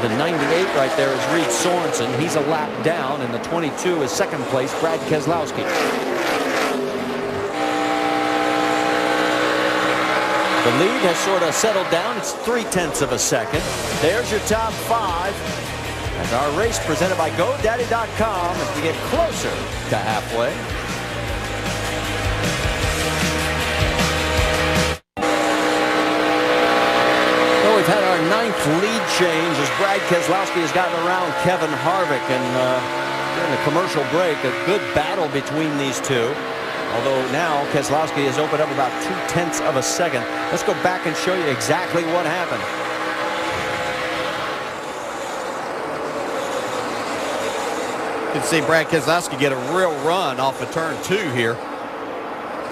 The 98 right there is Reed Sorensen. He's a lap down, and the 22 is 2nd place, Brad Keselowski. The lead has sort of settled down. It's 0.3 of a second. There's your top 5. As our race presented by GoDaddy.com as we get closer to halfway. Well, we've had our 9th lead change as Brad Keselowski has gotten around Kevin Harvick. And during the commercial break, a good battle between these two. Although now Keselowski has opened up about 0.2 of a second. Let's go back and show you exactly what happened. You can see Brad Keselowski get a real run off of turn 2 here.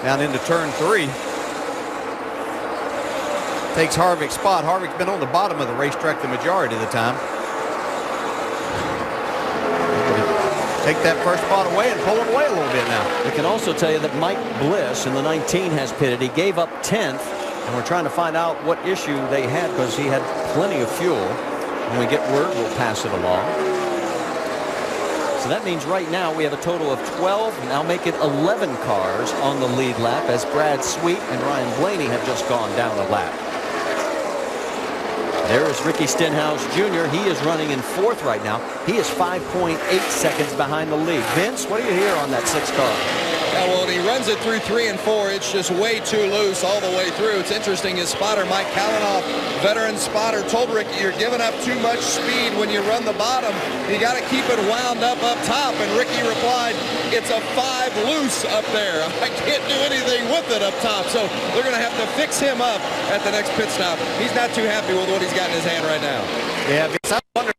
Down into turn 3. Takes Harvick's spot. Harvick's been on the bottom of the racetrack the majority of the time. Take that first spot away and pull him away a little bit now. We can also tell you that Mike Bliss in the 19 has pitted. He gave up 10th, and we're trying to find out what issue they had because he had plenty of fuel. When we get word, we'll pass it along. So that means right now we have a total of 12, now make it 11 cars on the lead lap as Brad Sweet and Ryan Blaney have just gone down a lap. There is Ricky Stenhouse Jr. He is running in 4th right now. He is 5.8 seconds behind the lead. Vince, what do you hear on that 6 car? Yeah, well, when he runs it through 3 and 4, it's just way too loose all the way through. It's interesting, his spotter, Mike Kalanoff, veteran spotter, told Ricky, you're giving up too much speed when you run the bottom. You got to keep it wound up top. And Ricky replied, it's a 5 loose up there. I can't do anything with it up top. So they're going to have to fix him up at the next pit stop. He's not too happy with what he's got in his hand right now. Yeah, because I wonder.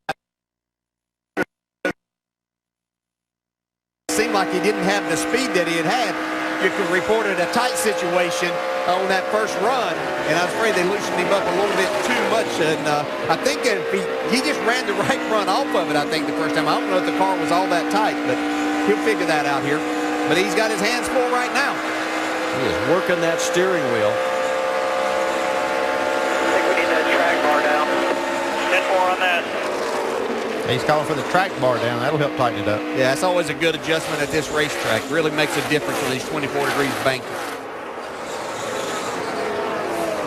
Seemed like he didn't have the speed that he had. You could report it a tight situation on that first run, and I was afraid they loosened him up a little bit too much. And I think if he just ran the right run off of it, I think, the first time. I don't know if the car was all that tight, but he'll figure that out here. But he's got his hands full right now. He is working that steering wheel. I think we need that track bar down. 10-4 on that. He's calling for the track bar down. That'll help tighten it up. Yeah, it's always a good adjustment at this racetrack. Really makes a difference with these 24 degrees bank.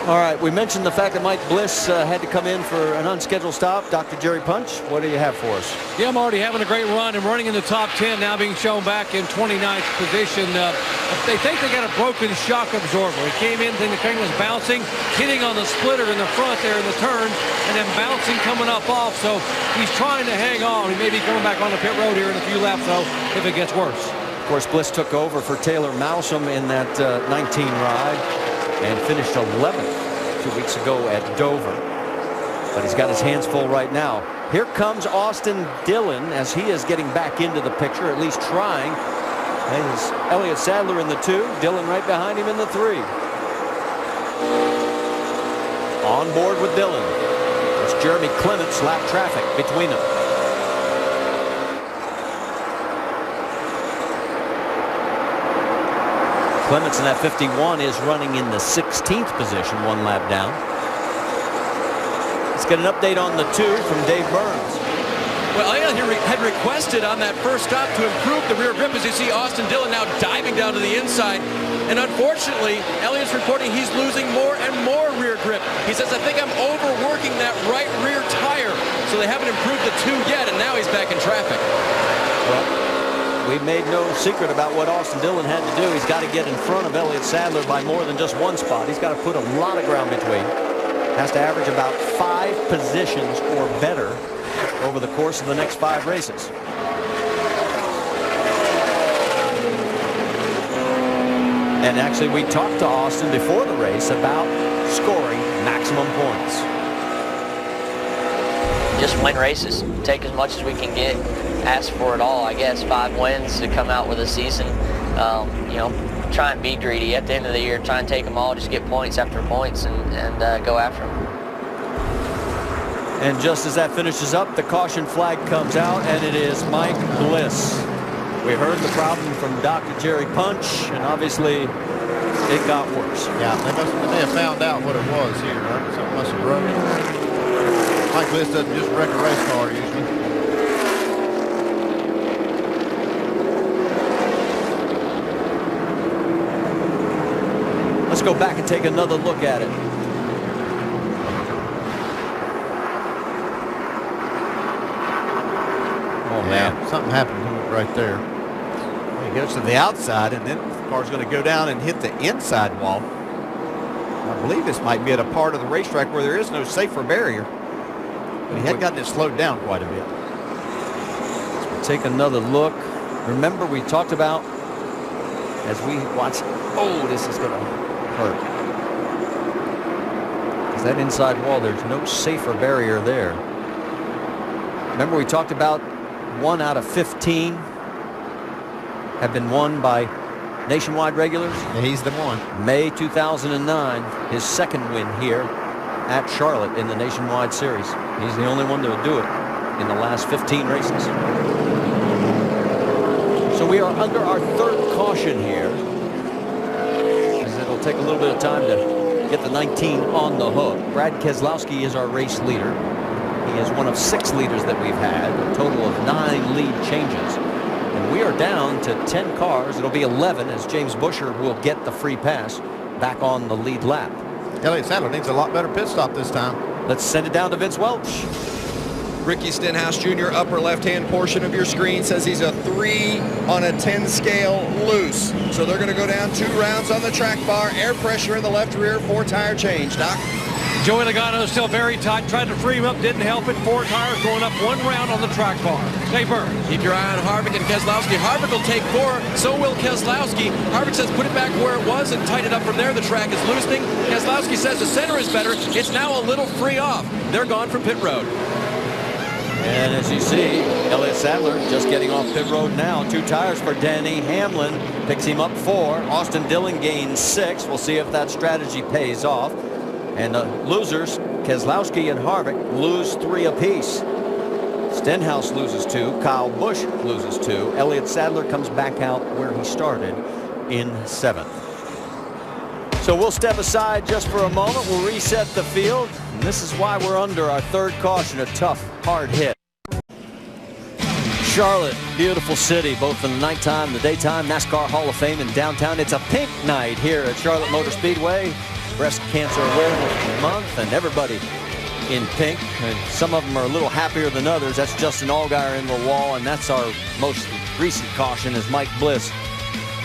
All right, we mentioned the fact that Mike Bliss had to come in for an unscheduled stop. Dr. Jerry Punch, what do you have for us? Yeah, Marty having a great run and running in the top 10, now being shown back in 29th position. They think they got a broken shock absorber. He came in, the thing was bouncing, hitting on the splitter in the front there in the turn, and then bouncing coming up off. So he's trying to hang on. He may be coming back on the pit road here in a few laps, though, if it gets worse. Of course, Bliss took over for Taylor Mousham in that 19 ride and finished 11th 2 weeks ago at Dover. But he's got his hands full right now. Here comes Austin Dillon as he is getting back into the picture, at least trying. There's Elliott Sadler in the 2, Dillon right behind him in the 3. On board with Dillon. It's Jeremy Clements, lap traffic between them. Clements in that 51 is running in the 16th position, 1 lap down. Let's get an update on the 2 from Dave Burns. Well, Elliott had requested on that first stop to improve the rear grip, as you see Austin Dillon now diving down to the inside. And unfortunately, Elliott's reporting he's losing more and more rear grip. He says, I think I'm overworking that right rear tire. So they haven't improved the 2 yet, and now he's back in traffic. Well, we made no secret about what Austin Dillon had to do. He's got to get in front of Elliott Sadler by more than just 1 spot. He's got to put a lot of ground between. Has to average about 5 positions or better over the course of the next 5 races. And actually, we talked to Austin before the race about scoring maximum points. Just win races, take as much as we can get, ask for it all, I guess. 5 wins to come out with a season. You know, try and be greedy at the end of the year, try and take them all, just get points after points and go after them. And just as that finishes up, the caution flag comes out, and it is Mike Bliss. We heard the problem from Dr. Jerry Punch, and obviously it got worse. Yeah, they may have found out what it was here, right? Something must have broken. Mike Bliss doesn't just wreck a race car usually. Let's go back and take another look at it. Oh, man. Something happened to it right there. He goes to the outside, and then the car's going to go down and hit the inside wall. I believe this might be at a part of the racetrack where there is no safer barrier. But he had gotten it slowed down quite a bit. Let's take another look. Remember, we talked about as we watch. Oh, this is going to hurt. Because that inside wall, there's no safer barrier there. Remember, we talked about 1 out of 15 have been won by nationwide regulars. And he's the one. May 2009, his 2nd win here at Charlotte in the Nationwide Series. He's the only one to do it in the last 15 races. So we are under our 3rd caution here, as it'll take a little bit of time to get the 19 on the hook. Brad Keselowski is our race leader. He is one of 6 leaders that we've had, a total of 9 lead changes. And we are down to 10 cars. It'll be 11 as James Buescher will get the free pass back on the lead lap. Elliott Sadler needs a lot better pit stop this time. Let's send it down to Vince Welch. Ricky Stenhouse Jr., upper left-hand portion of your screen, says he's a 3 on a 10 scale loose. So they're going to go down 2 rounds on the track bar. Air pressure in the left rear, 4-tire change. Doc? Joey Logano is still very tight. Tried to free him up, didn't help it. 4 tires going up 1 round on the track bar. Dave Burns. Keep your eye on Harvick and Keselowski. Harvick will take 4, so will Keselowski. Harvick says put it back where it was and tighten it up from there. The track is loosening. Keselowski says the center is better. It's now a little free off. They're gone from pit road. And as you see, Elliott Sadler just getting off pit road now. 2 tires for Denny Hamlin. Picks him up 4. Austin Dillon gains 6. We'll see if that strategy pays off. And the losers, Keselowski and Harvick, lose 3 apiece. Stenhouse loses 2. Kyle Busch loses 2. Elliott Sadler comes back out where he started in 7th. So we'll step aside just for a moment. We'll reset the field. And this is why we're under our 3rd caution, a tough, hard hit. Charlotte, beautiful city, both in the nighttime, the daytime. NASCAR Hall of Fame in downtown. It's a pink night here at Charlotte Motor Speedway. Breast Cancer Awareness Month, and everybody in pink. And some of them are a little happier than others. That's Justin Allgaier in the wall, and that's our most recent caution is Mike Bliss,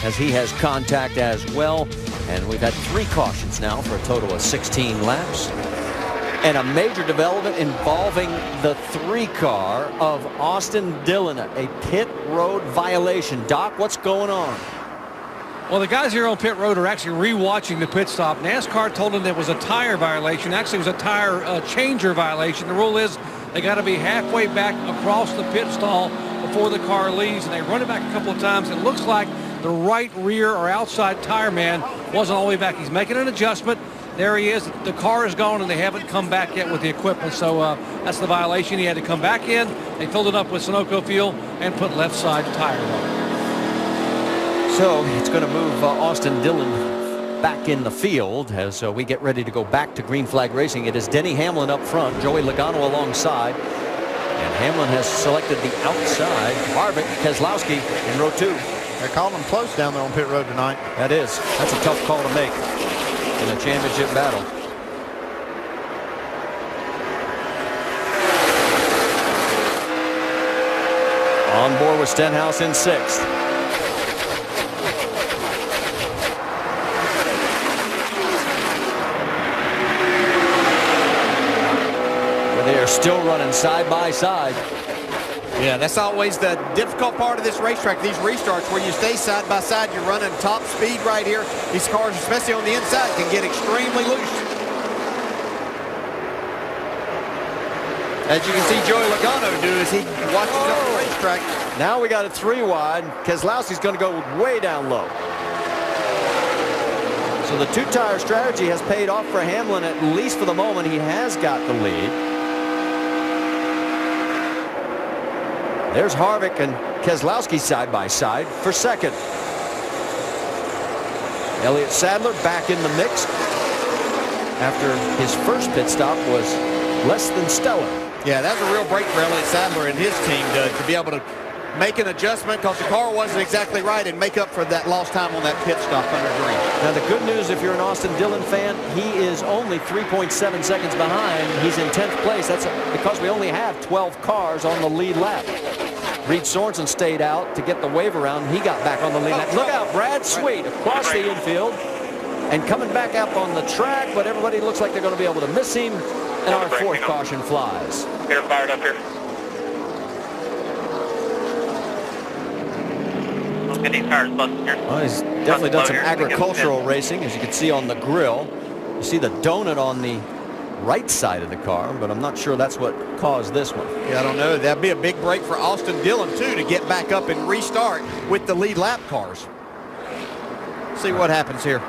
as he has contact as well. And we've had 3 cautions now for a total of 16 laps. And a major development involving the 3-car of Austin Dillon, a pit road violation. Doc, what's going on? Well, the guys here on pit road are actually re-watching the pit stop. NASCAR told them there was a tire violation. Actually, it was a tire changer violation. The rule is they got to be halfway back across the pit stall before the car leaves, and they run it back a couple of times. It looks like the right rear or outside tire man wasn't all the way back. He's making an adjustment. There he is. The car is gone, and they haven't come back yet with the equipment. So that's the violation. He had to come back in. They filled it up with Sunoco fuel and put left side tire on. So it's going to move Austin Dillon back in the field as we get ready to go back to green flag racing. It is Denny Hamlin up front, Joey Logano alongside, and Hamlin has selected the outside. Harvick, Keselowski in row 2. They're calling them close down there on pit road tonight. That's a tough call to make in a championship battle. On board with Stenhouse in 6th. They are still running side by side. Yeah, that's always the difficult part of this racetrack, these restarts, where you stay side by side. You're running top speed right here. These cars, especially on the inside, can get extremely loose. As you can see Joey Logano do as he watches up the racetrack. Now we got it 3 wide. Keselowski's going to go way down low. So the 2-tire strategy has paid off for Hamlin, at least for the moment. He has got the lead. There's Harvick and Keselowski side by side for 2nd. Elliott Sadler back in the mix after his first pit stop was less than stellar. Yeah, that's a real break for Elliott Sadler and his team to be able to make an adjustment because the car wasn't exactly right and make up for that lost time on that pit stop under green. Now the good news, if you're an Austin Dillon fan, he is only 3.7 seconds behind. He's in 10th place. That's because we only have 12 cars on the lead lap. Reed Sorensen stayed out to get the wave around. He got back on the lead lap. Look out, Brad Sweet across the infield and coming back up on the track, but everybody looks like they're going to be able to miss him, and our 4th caution flies. Here, fired up here. Get these tires busted here. Well, he's definitely done some agricultural racing, as you can see on the grill. You see the donut on the right side of the car, but I'm not sure that's what caused this one. Yeah, I don't know. That'd be a big break for Austin Dillon, too, to get back up and restart with the lead lap cars. See what happens here.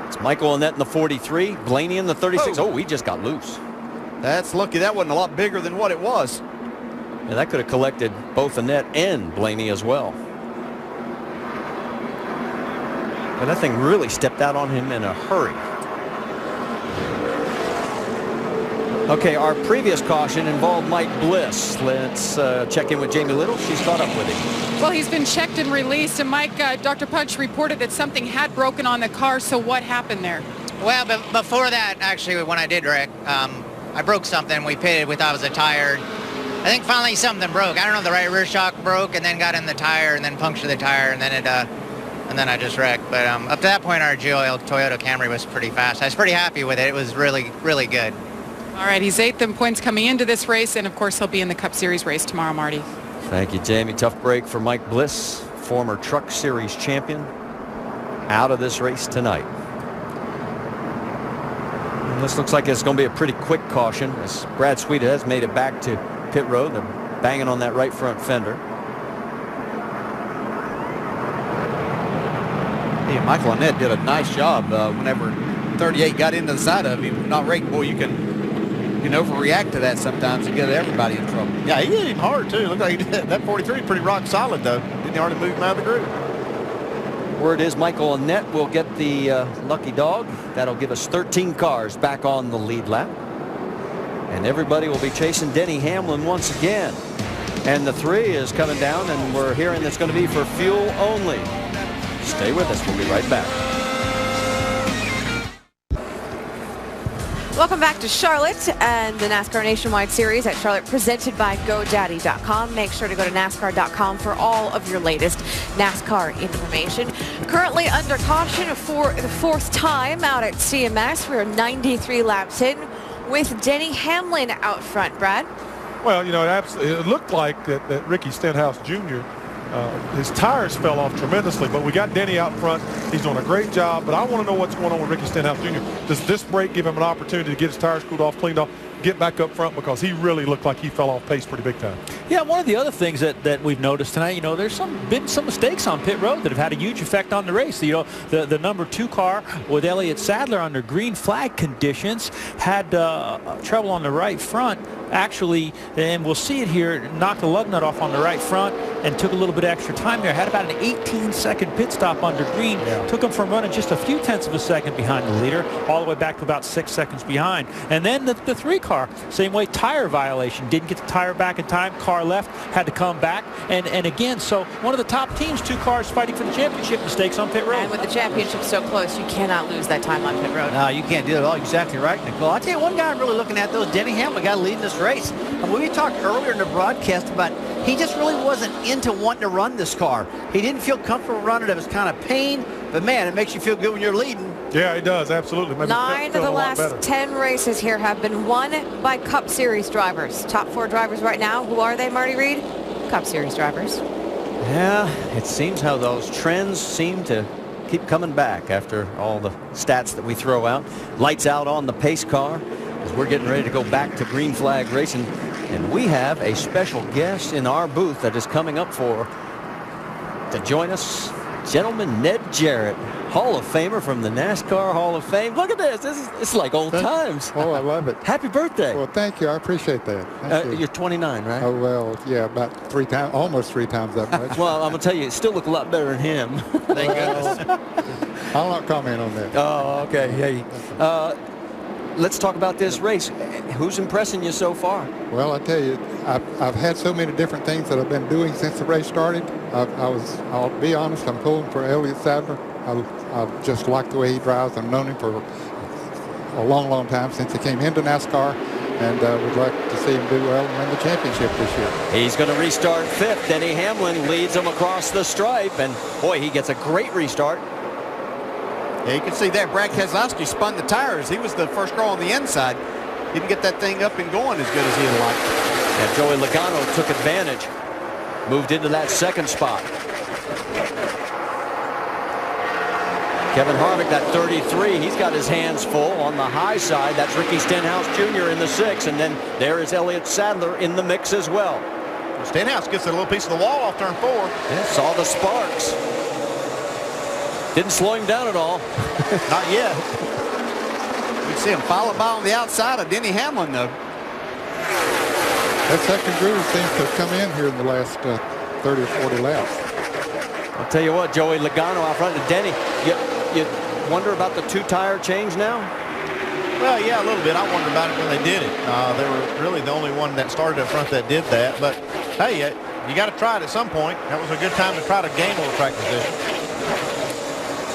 It's Michael Annett in the 43, Blaney in the 36. Oh, he just got loose. That's lucky. That wasn't a lot bigger than what it was. Yeah, that could have collected both Annett and Blaney as well. But that thing really stepped out on him in a hurry. Okay, our previous caution involved Mike Bliss. Let's check in with Jamie Little. She's caught up with him. Well, he's been checked and released. And Mike, Dr. Punch reported that something had broken on the car. So what happened there? Well, before that, actually, when I did wreck, I broke something. We pitted. We thought it was a tire. I think finally something broke. I don't know if the right rear shock broke and then got in the tire and then punctured the tire and then it and then I just wrecked. But up to that point, our Geo Toyota Camry was pretty fast. I was pretty happy with it. It was really, really good. All right, he's 8th in points coming into this race, and of course he'll be in the Cup Series race tomorrow, Marty. Thank you, Jamie. Tough break for Mike Bliss, former Truck Series champion, out of this race tonight. And this looks like it's going to be a pretty quick caution, as Brad Sweet has made it back to pit road. They're banging on that right front fender. Yeah, Michael Annett did a nice job whenever 38 got into the side of him. Not right, boy, you can overreact to that sometimes and get everybody in trouble. Yeah, he hit him hard, too. Looked like he did. That 43 pretty rock solid, though. Didn't he already move him out of the groove? Word is Michael Annett will get the lucky dog. That'll give us 13 cars back on the lead lap. And everybody will be chasing Denny Hamlin once again. And the 3 is coming down, and we're hearing that's going to be for fuel only. Stay with us. We'll be right back. Welcome back to Charlotte and the NASCAR Nationwide Series at Charlotte, presented by GoDaddy.com. Make sure to go to NASCAR.com for all of your latest NASCAR information. Currently under caution for the 4th time out at CMS. We're 93 laps in with Denny Hamlin out front. Brad? Well, you know, it looked like that Ricky Stenhouse Jr., his tires fell off tremendously, but we got Denny out front. He's doing a great job, but I want to know what's going on with Ricky Stenhouse Jr. Does this break give him an opportunity to get his tires cooled off, cleaned off, get back up front, because he really looked like he fell off pace pretty big time. Yeah, one of the other things that we've noticed tonight, you know, there's been some mistakes on pit road that have had a huge effect on the race. You know, the number 2 car with Elliott Sadler under green flag conditions had trouble on the right front. Actually, and we'll see it here, knocked the lug nut off on the right front and took a little bit extra time there. Had about an 18-second pit stop under green. Yeah. Took him from running just a few tenths of a second behind the leader, all the way back to about 6 seconds behind. And then the 3 car, same way, tire violation. Didn't get the tire back in time. Car left, had to come back. And again, so one of the top teams, 2 cars fighting for the championship, mistakes on pit road. And with the championship so close, you cannot lose that time on pit road. No, you can't do it at all. Exactly right, Nicole. I'll tell you one guy I'm really looking at, though, is Denny Hamlin, guy leading this race. And we talked earlier in the broadcast about he just really wasn't into wanting to run this car. He didn't feel comfortable running it. It was kind of pain, but man, it makes you feel good when you're leading. Yeah, it does, absolutely. 9 of the last 10 races here have been won by Cup Series drivers. Top 4 drivers right now, who are they, Marty Reed? Cup Series drivers. Yeah, it seems how those trends seem to keep coming back after all the stats that we throw out. Lights out on the pace car as we're getting ready to go back to green flag racing. And we have a special guest in our booth that is coming up to join us. Gentleman, Ned Jarrett, Hall of Famer from the NASCAR Hall of Fame. Look at this. It's like old times. Oh, I love it. Happy birthday. Well, thank you. I appreciate that. You're 29, right? Oh, well, yeah, about 3 times, almost 3 times that much. Well, I'm going to tell you, you still look a lot better than him. Thank goodness. I'll not comment on that. Oh, okay. Hey, let's talk about this race. Who's impressing you so far? Well, I tell you, I've had so many different things that I've been doing since the race started. I'll be honest, I'm pulling for Elliott Sadler. I just like the way he drives. I've known him for a long, long time, since he came into NASCAR, and would like to see him do well and win the championship this year. He's going to restart 5th. Denny Hamlin leads him across the stripe, and boy, he gets a great restart. Yeah, you can see that Brad Keselowski spun the tires. He was the first car on the inside. Didn't get that thing up and going as good as he'd like. And Joey Logano took advantage. Moved into that 2nd spot. Kevin Harvick, that 33, he's got his hands full on the high side. That's Ricky Stenhouse Jr. in the 6, and then there is Elliott Sadler in the mix as well. Stenhouse gets a little piece of the wall off turn 4. Yeah, saw the sparks. Didn't slow him down at all. Not yet. You see him followed by on the outside of Denny Hamlin, though. That second groove seems to have come in here in the last 30 or 40 laps. I'll tell you what, Joey Logano out front of Denny. You wonder about the 2-tire change now? Well, yeah, a little bit. I wondered about it when they did it. They were really the only one that started up front that did that. But, hey, you got to try it at some point. That was a good time to try to gain a little track position.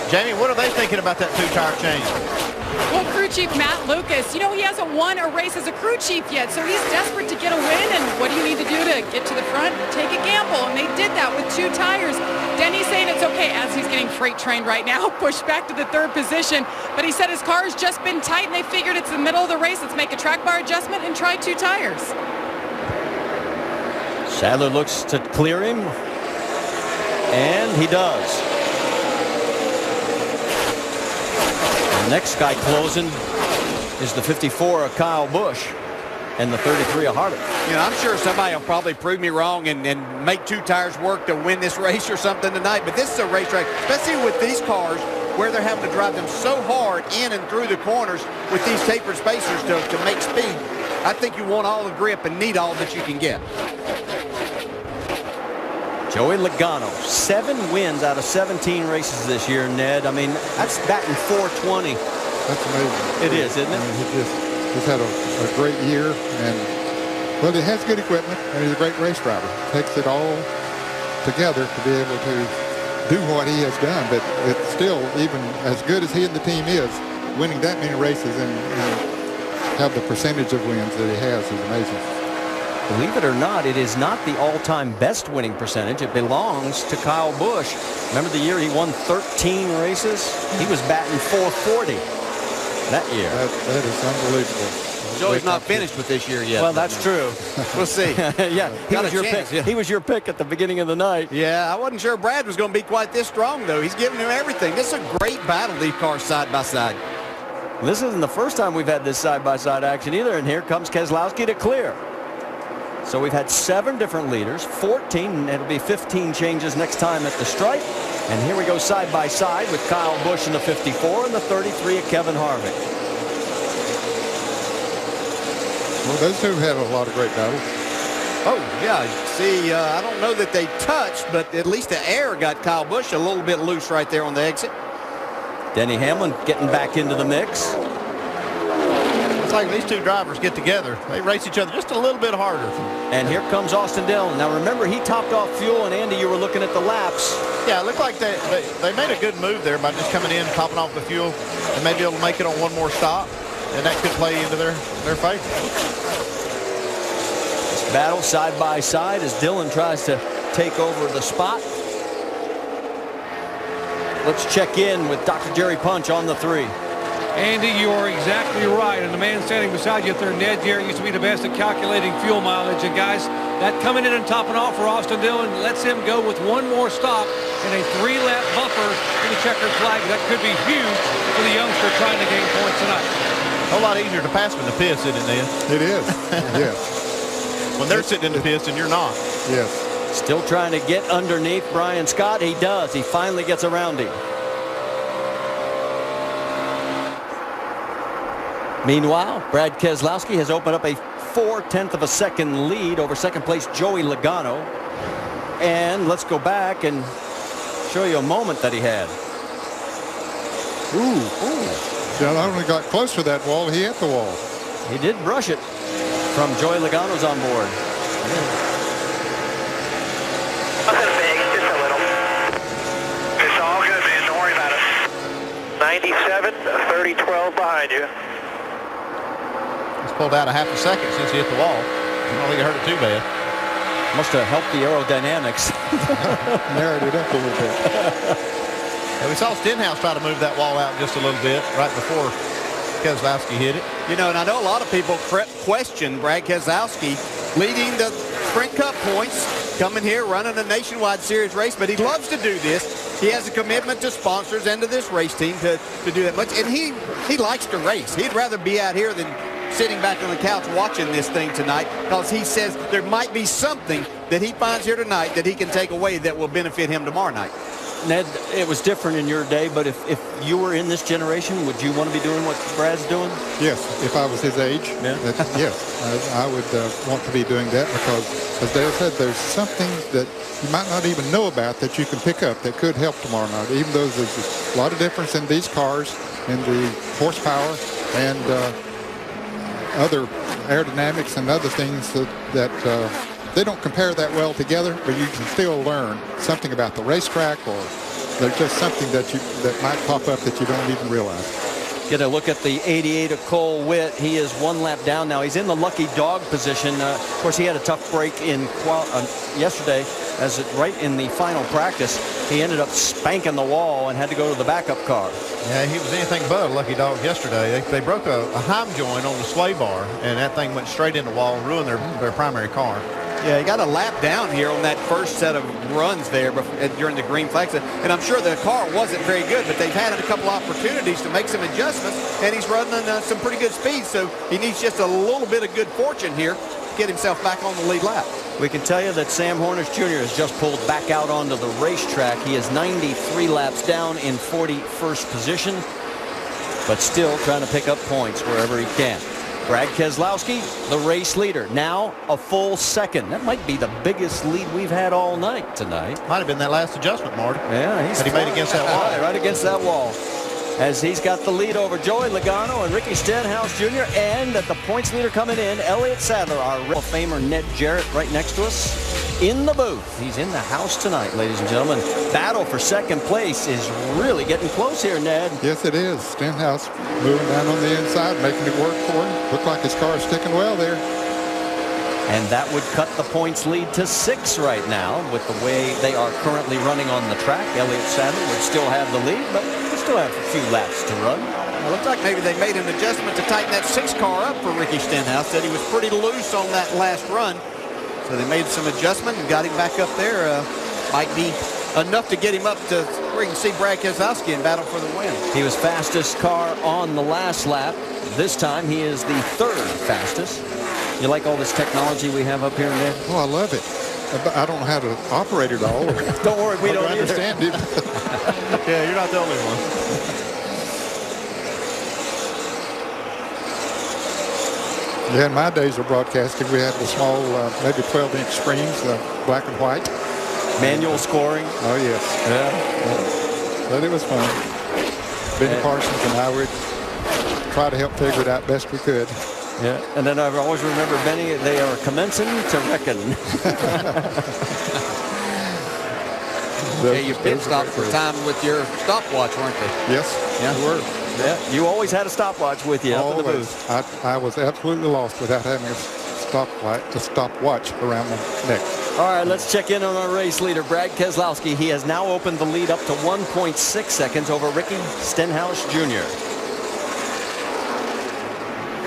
Jamie, what are they thinking about that 2-tire change? Well, crew chief Matt Lucas, you know, he hasn't won a race as a crew chief yet, so he's desperate to get a win. And what do you need to do to get to the front? Take a gamble, and they did that with 2 tires. Denny's saying it's okay as he's getting freight trained right now, pushed back to the 3rd position. But he said his car's just been tight, and they figured it's the middle of the race. Let's make a track bar adjustment and try 2 tires. Sadler looks to clear him, and he does. The next guy closing is the 54 of Kyle Busch and the 33 of Harvick. You know, I'm sure somebody will probably prove me wrong and make 2 tires work to win this race or something tonight. But this is a racetrack, especially with these cars, where they're having to drive them so hard in and through the corners with these tapered spacers to make speed. I think you want all the grip and need all that you can get. Joey Logano, 7 wins out of 17 races this year, Ned. I mean, that's batting .420. That's amazing. It is, isn't it? I mean, he's had a great year, and well, he has good equipment, and he's a great race driver. Takes it all together to be able to do what he has done. But it's still, even as good as he and the team is, winning that many races in have the percentage of wins that he has is amazing. Believe it or not, it is not the all-time best winning percentage. It belongs to Kyle Busch. Remember the year he won 13 races? He was batting .440 that year. That is unbelievable. Joey's not finished with this year yet. Well, that's true. We'll see. Yeah, he was your pick. He was your pick at the beginning of the night. Yeah, I wasn't sure Brad was going to be quite this strong, though. He's giving him everything. This is a great battle, these cars side by side. This isn't the first time we've had this side-by-side action either, and here comes Keselowski to clear. So we've had 7 different leaders, 14, and it'll be 15 changes next time at the stripe. And here we go side by side with Kyle Busch in the 54 and the 33 of Kevin Harvick. Well, those two had a lot of great battles. Oh, yeah. See, I don't know that they touched, but at least the air got Kyle Busch a little bit loose right there on the exit. Denny Hamlin getting back into the mix. It's like these two drivers get together. They race each other just a little bit harder. And here comes Austin Dillon. Now, remember, he topped off fuel, and Andy, you were looking at the laps. Yeah, it looked like they made a good move there by just coming in, topping off the fuel, and maybe able to make it on one more stop. And that could play into their favor. This battle side by side as Dillon tries to take over the spot. Let's check in with Dr. Jerry Punch on the 3. Andy, you are exactly right. And the man standing beside you up there, Ned Garrett, used to be the best at calculating fuel mileage. And guys, that coming in and topping off for Austin Dillon lets him go with one more stop and a 3-lap buffer to the checkered flag. That could be huge for the youngster trying to gain points tonight. A whole lot easier to pass from the pits, isn't it, Ned? It is, yes. When they're sitting in the pits and you're not. Yes. Still trying to get underneath Brian Scott. He does. He finally gets around him. Meanwhile, Brad Keselowski has opened up a 0.4 of a second lead over second place Joey Logano. And let's go back and show you a moment that he had. Ooh. Not only got close to that wall, he hit the wall. He did brush it from Joey Logano's on board. Nothing big, just a little. It's all good, man. Don't worry about it. 97, 30-12 behind you. He's pulled out a half a second since he hit the wall. I don't think it hurt it too bad. Must have helped the aerodynamics. Narrowed it up a little bit. And we saw Stenhouse try to move that wall out just a little bit right before Keselowski hit it. You know, and I know a lot of people question Brad Keselowski leading the Sprint Cup points, coming here, running a nationwide series race, but he loves to do this. He has a commitment to sponsors and to this race team to do that much, and he likes to race. He'd rather be out here than sitting back on the couch watching this thing tonight, because he says there might be something that he finds here tonight that he can take away that will benefit him tomorrow night. Ned, it was different in your day, but if you were in this generation, would you want to be doing what Brad's doing? Yes, if I was his age, yeah. Yes, I would want to be doing that, because, as Dale said, there's something that you might not even know about that you can pick up that could help tomorrow night, even though there's a lot of difference in these cars, in the horsepower, and other aerodynamics and other things that they don't compare that well together, but you can still learn something about the racetrack, or there's just something that might pop up that you don't even realize. Get a look at the 88 of Cole Witt. He is 1 lap down now. He's in the lucky dog position. Of course, he had a tough break in yesterday, as right in the final practice. He ended up spanking the wall and had to go to the backup car. Yeah, he was anything but a lucky dog yesterday. They broke a Heim joint on the sway bar, and that thing went straight in the wall and ruined their primary car. Yeah, he got a lap down here on that first set of runs there during the green flags. And I'm sure the car wasn't very good, but they've had a couple opportunities to make some adjustments, and he's running some pretty good speed. So he needs just a little bit of good fortune here to get himself back on the lead lap. We can tell you that Sam Hornish Jr. has just pulled back out onto the racetrack. He is 93 laps down in 41st position, but still trying to pick up points wherever he can. Brad Keselowski, the race leader, now a full second. That might be the biggest lead we've had all night tonight. Might have been that last adjustment, Marty. Yeah, that he made against that wall. Right against that wall. as he's got the lead over Joey Logano and Ricky Stenhouse Jr. And at the points leader coming in, Elliott Sadler, our Hall of Famer Ned Jarrett, right next to us in the booth. He's in the house tonight, ladies and gentlemen. Battle for second place is really getting close here, Ned. Yes, it is. Stenhouse moving down on the inside, making it work for him. Look like his car is sticking well there. And that would cut the points lead to 6 right now with the way they are currently running on the track. Elliott Sadler would still have the lead, but we still have a few laps to run. It looks like maybe they made an adjustment to tighten that 6 car up for Ricky Stenhouse. Said he was pretty loose on that last run. So they made some adjustment and got him back up there. Might be enough to get him up to where you can see Brad Keselowski in battle for the win. He was fastest car on the last lap. This time he is the 3rd fastest. You like all this technology we have up here, Ned? Oh, I love it. I don't know how to operate it all. Don't worry, we don't understand it. Yeah, you're not the only one. Yeah, in my days of broadcasting, we had the small, maybe 12-inch screens, black and white. Manual scoring. Oh, yes. Yeah. But it was fun. Benny Parsons and I would try to help figure it out best we could. Yeah, and then I always remember, Benny, they are commencing to reckon. Yeah, you pit stopped for time with your stopwatch, weren't they? Yes, yeah. we were. Yeah, you always had a stopwatch with you up in the booth. I was absolutely lost without having a stopwatch around my neck. All right, let's check in on our race leader, Brad Keselowski. He has now opened the lead up to 1.6 seconds over Ricky Stenhouse Jr.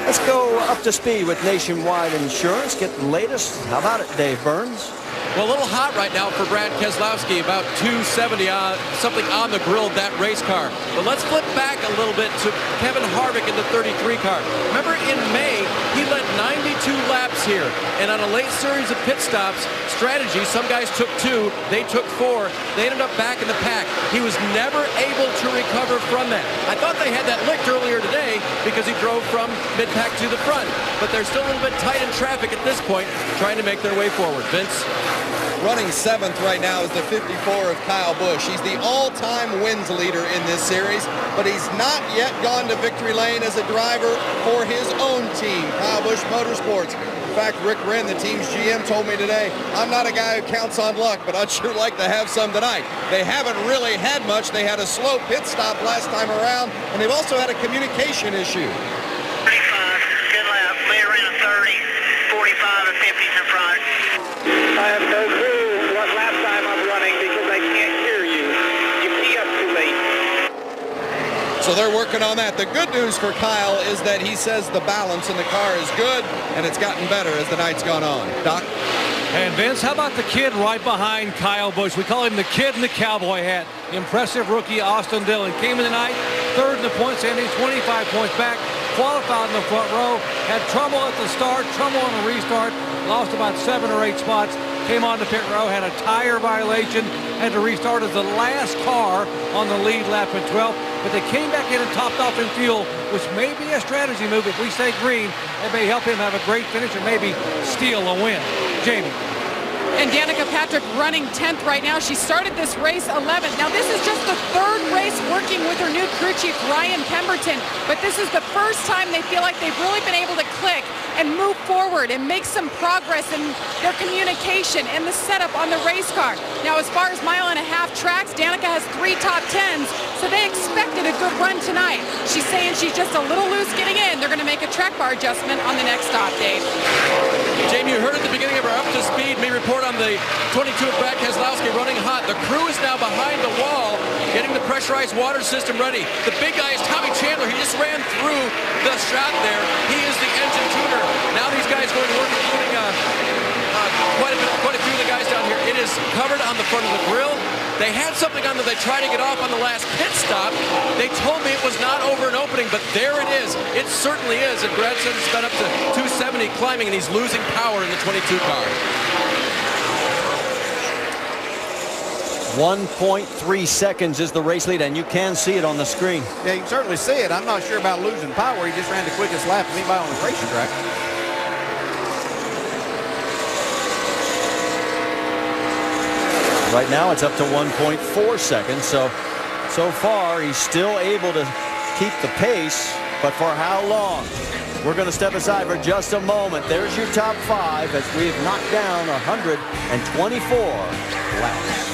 Let's go up to speed with Nationwide Insurance. Get the latest. How about it, Dave Burns? Well, a little hot right now for Brad Keselowski, about 270 something on the grill of that race car. But let's flip back a little bit to Kevin Harvick in the 33 car. Remember in May, he led 92 laps here. And on a late series of pit stops, strategy, some guys took 2, they took 4. They ended up back in the pack. He was never able to recover from that. I thought they had that licked earlier today because he drove from mid-pack to the front. But they're still a little bit tight in traffic at this point, trying to make their way forward. Vince? Running 7th right now is the 54 of Kyle Busch. He's the all-time wins leader in this series, but he's not yet gone to victory lane as a driver for his own team, Kyle Busch Motorsports. In fact, Rick Wren, the team's GM, told me today, I'm not a guy who counts on luck, but I'd sure like to have some tonight. They haven't really had much. They had a slow pit stop last time around, and they've also had a communication issue. 35, good lap, made around 30, 45 and 50s in front. I have no clue what lap time I'm running because I can't hear you. You key up too late. So they're working on that. The good news for Kyle is that he says the balance in the car is good, and it's gotten better as the night's gone on. Doc? And Vince, how about the kid right behind Kyle Busch? We call him the kid in the cowboy hat. The impressive rookie Austin Dillon came in tonight, 3rd in the point standings, 25 points back, qualified in the front row, had trouble at the start, trouble on the restart, lost about 7 or 8 spots, came on the pit row, had a tire violation, had to restart as the last car on the lead lap at 12th, but they came back in and topped off in fuel, which may be a strategy move. If we stay green, it may help him have a great finish and maybe steal a win. Jamie. And Danica Patrick running 10th right now. She started this race 11th. Now this is just the 3rd race working with her new crew chief, Ryan Pemberton. But this is the first time they feel like they've really been able to click and move forward and make some progress in their communication and the setup on the race car. Now as far as 1.5 mile tracks, Danica has 3 top 10s. So they expected a good run tonight. She's saying she's just a little loose getting in. They're going to make a track bar adjustment on the next stop, Dave. Jamie, you heard at the beginning of our Up to Speed me report on the 22 of Brad Keselowski running hot. The crew is now behind the wall getting the pressurized water system ready. The big guy is Tommy Chandler. He just ran through the shot there. He is the engine tuner. Now these guys going to work, including quite a few of the guys down here. It is covered on the front of the grill. They had something on that they tried to get off on the last pit stop. They told me it was not over an opening, but there it is. It certainly is. And Brad said it's been up to 270 climbing, and he's losing power in the 22 car. 1.3 seconds is the race lead, and you can see it on the screen. Yeah, you can certainly see it. I'm not sure about losing power. He just ran the quickest lap of anybody on the racetrack. Right now it's up to 1.4 seconds, so So far, he's still able to keep the pace, but for how long? We're going to step aside for just a moment. There's your top 5 as we've knocked down 124 laps.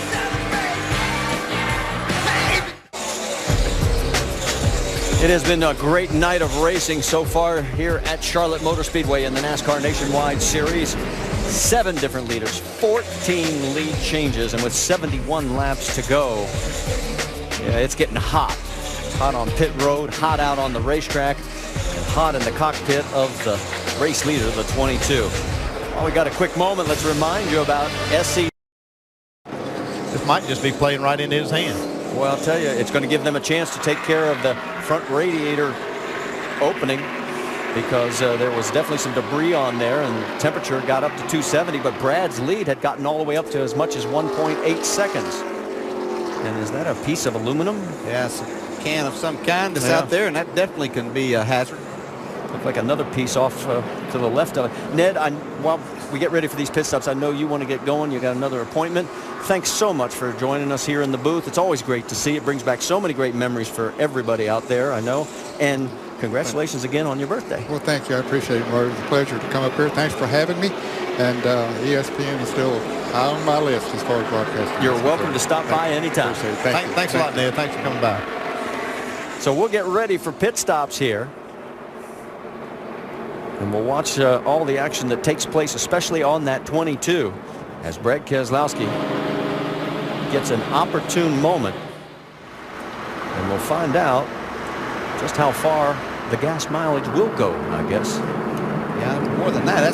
It has been a great night of racing so far here at Charlotte Motor Speedway in the NASCAR Nationwide Series. 7 different leaders, 14 lead changes, and with 71 laps to go, yeah, it's getting hot. Hot on pit road, hot out on the racetrack, and hot in the cockpit of the race leader, the 22. Well, we got a quick moment. Let's remind you about SC. This might just be playing right into his hand. Well, I'll tell you, it's going to give them a chance to take care of the front radiator opening, because there was definitely some debris on there and temperature got up to 270, but Brad's lead had gotten all the way up to as much as 1.8 seconds. And is that a piece of aluminum? Yeah, it's a can of some kind that's out there, and that definitely can be a hazard. Look like another piece off to the left of it. Ned, while we get ready for these pit stops, I know you want to get going. You got another appointment. Thanks so much for joining us here in the booth. It's always great to see. It brings back so many great memories for everybody out there, I know. And congratulations again on your birthday. Well, thank you. I appreciate it, Marty. It's a pleasure to come up here. Thanks for having me. And ESPN is still high on my list as far as broadcasting. You're welcome to stop by anytime. Thanks a lot, Ned. Thanks for coming by. So we'll get ready for pit stops here. And we'll watch all the action that takes place, especially on that 22, as Brad Keselowski gets an opportune moment. And we'll find out just how far the gas mileage will go, I guess. Yeah, more than that.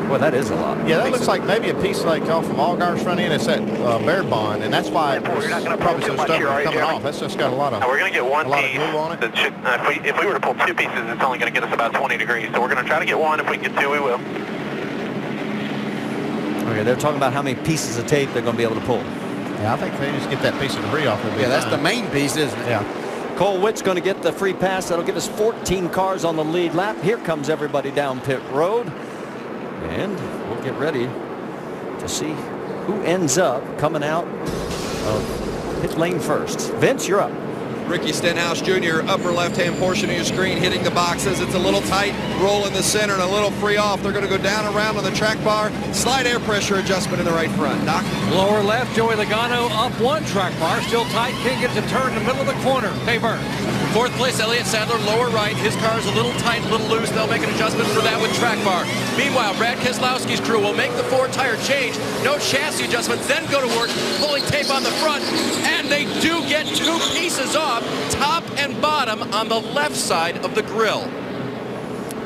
Well, that is a lot. Yeah, that looks like maybe a piece like off of Allgaier's front end. It's that bare bond, and that's why it's probably so stubborn coming off. That's just got a lot of we're going to get one piece. Glue on it. That should, if we were to pull 2 pieces, it's only going to get us about 20 degrees. So we're going to try to get 1. If we can get 2, we will. Okay, they're talking about how many pieces of tape they're going to be able to pull. Yeah, I think they just get that piece of debris off. Yeah, that's the main piece, isn't it? Yeah. Cole Witt's going to get the free pass. That'll give us 14 cars on the lead lap. Here comes everybody down pit road. And we'll get ready to see who ends up coming out of pit lane first. Vince, you're up. Ricky Stenhouse Jr., upper left-hand portion of your screen, hitting the boxes. It's a little tight, roll in the center, and a little free off. They're going to go down and around on the track bar. Slight air pressure adjustment in the right front. Doc? Lower left, Joey Logano up 1 track bar. Still tight, can't get to turn in the middle of the corner. Dave Burns. 4th place, Elliott Sadler, lower right. His car is a little tight, a little loose. They'll make an adjustment for that with track bar. Meanwhile, Brad Keselowski's crew will make the 4-tire change. No chassis adjustments, then go to work, pulling tape on the front. And they do get 2 pieces off, top and bottom, on the left side of the grill.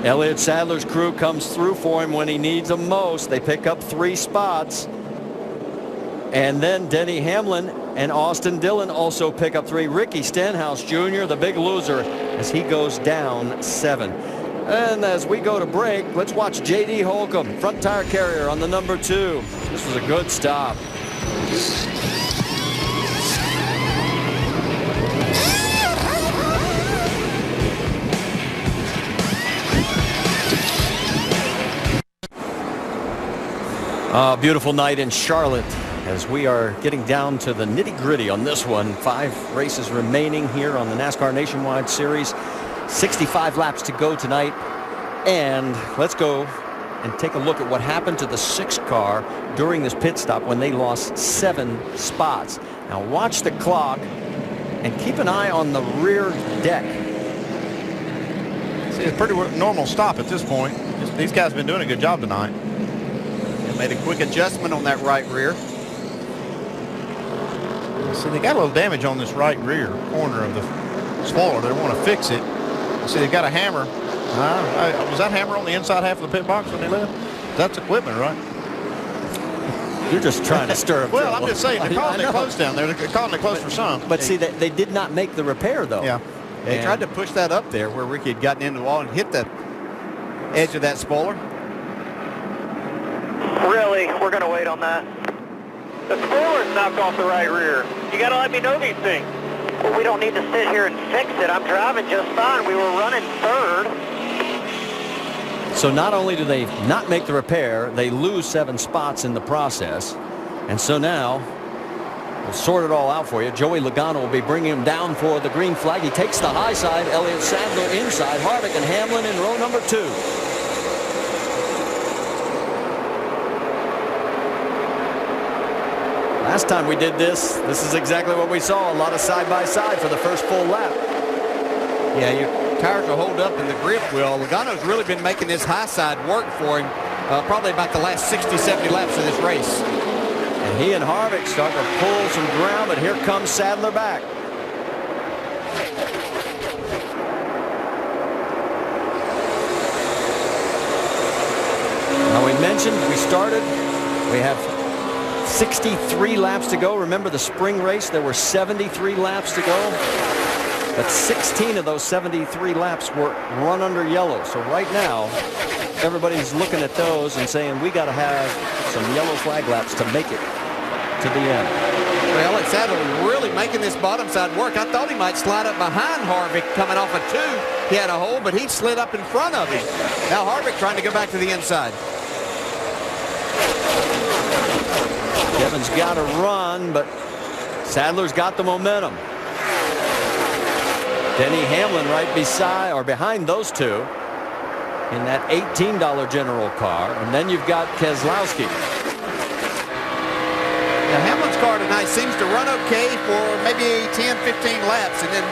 Elliott Sadler's crew comes through for him when he needs them most. They pick up 3 spots. And then Denny Hamlin and Austin Dillon also pick up 3. Ricky Stenhouse Jr., the big loser, as he goes down 7. And as we go to break, let's watch J.D. Holcomb, front tire carrier on the number 2. This was a good stop. Beautiful night in Charlotte as we are getting down to the nitty-gritty on this one. 5 races remaining here on the NASCAR Nationwide Series. 65 laps to go tonight. And let's go and take a look at what happened to the 6 car during this pit stop when they lost 7 spots. Now watch the clock and keep an eye on the rear deck. See, it's a pretty normal stop at this point. These guys have been doing a good job tonight. Made a quick adjustment on that right rear. See, they got a little damage on this right rear corner of the spoiler. They want to fix it. See, they got a hammer. Was that hammer on the inside half of the pit box when they left? That's equipment, right? You're just trying to stir up Well, trouble. I'm just saying, they're calling it close down there. They're calling it close for some. But see, they did not make the repair, though. Yeah. They tried to push that up there where Ricky had gotten into the wall and hit the edge of that spoiler. Really? We're going to wait on that. The spoiler's knocked off the right rear. You got to let me know these things. Well, we don't need to sit here and fix it. I'm driving just fine. We were running 3rd. So not only do they not make the repair, they lose 7 spots in the process. And so now We'll sort it all out for you. Joey Logano will be bringing him down for the green flag. He takes the high side. Elliott Sadler inside. Harvick and Hamlin in row number 2. Last time we did this is exactly what we saw. A lot of side-by-side for the first full lap. Yeah, your tires will hold up in the grip wheel. Logano's really been making this high side work for him probably about the last 60, 70 laps of this race. And he and Harvick start to pull some ground, but here comes Sadler back. Now we mentioned we started. We have 63 laps to go. Remember the spring race, there were 73 laps to go. But 16 of those 73 laps were run under yellow. So right now, everybody's looking at those and saying we got to have some yellow flag laps to make it to the end. Well, it's Sadler really making this bottom side work. I thought he might slide up behind Harvick coming off a 2. He had a hole, but he slid up in front of him. Now Harvick trying to go back to the inside. Kevin's got to run, but Sadler's got the momentum. Denny Hamlin right beside or behind those two in that $18 General car. And then you've got Keselowski. Now Hamlin's car tonight seems to run okay for maybe 10, 15 laps, and then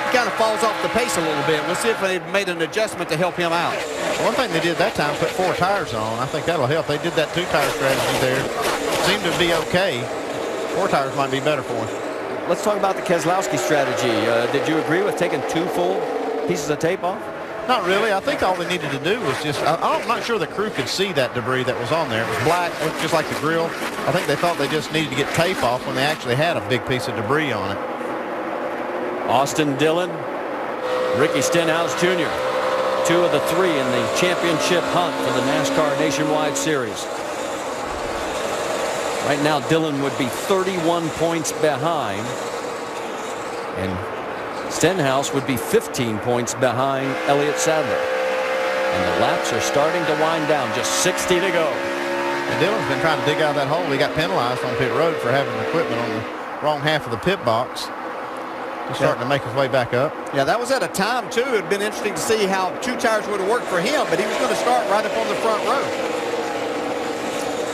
he kind of falls off the pace a little bit. We'll see if they've made an adjustment to help him out. One thing they did that time, put 4 tires on. I think that'll help. They did that 2-tire strategy there. Seemed to be okay. 4 tires might be better for him. Let's talk about the Keselowski strategy. Did you agree with taking 2 full pieces of tape off? Not really. I think all they needed to do was just, I'm not sure the crew could see that debris that was on there. It was black, looked just like the grill. I think they thought they just needed to get tape off when they actually had a big piece of debris on it. Austin Dillon, Ricky Stenhouse Jr., 2 of the 3 in the championship hunt for the NASCAR Nationwide Series. Right now, Dillon would be 31 points behind, and Stenhouse would be 15 points behind Elliott Sadler. And the laps are starting to wind down. Just 60 to go. And Dillon's been trying to dig out of that hole. He got penalized on pit road for having equipment on the wrong half of the pit box. He's starting to make his way back up. Yeah, that was at a time, too. It would have been interesting to see how 2 tires would have worked for him, but he was going to start right up on the front row.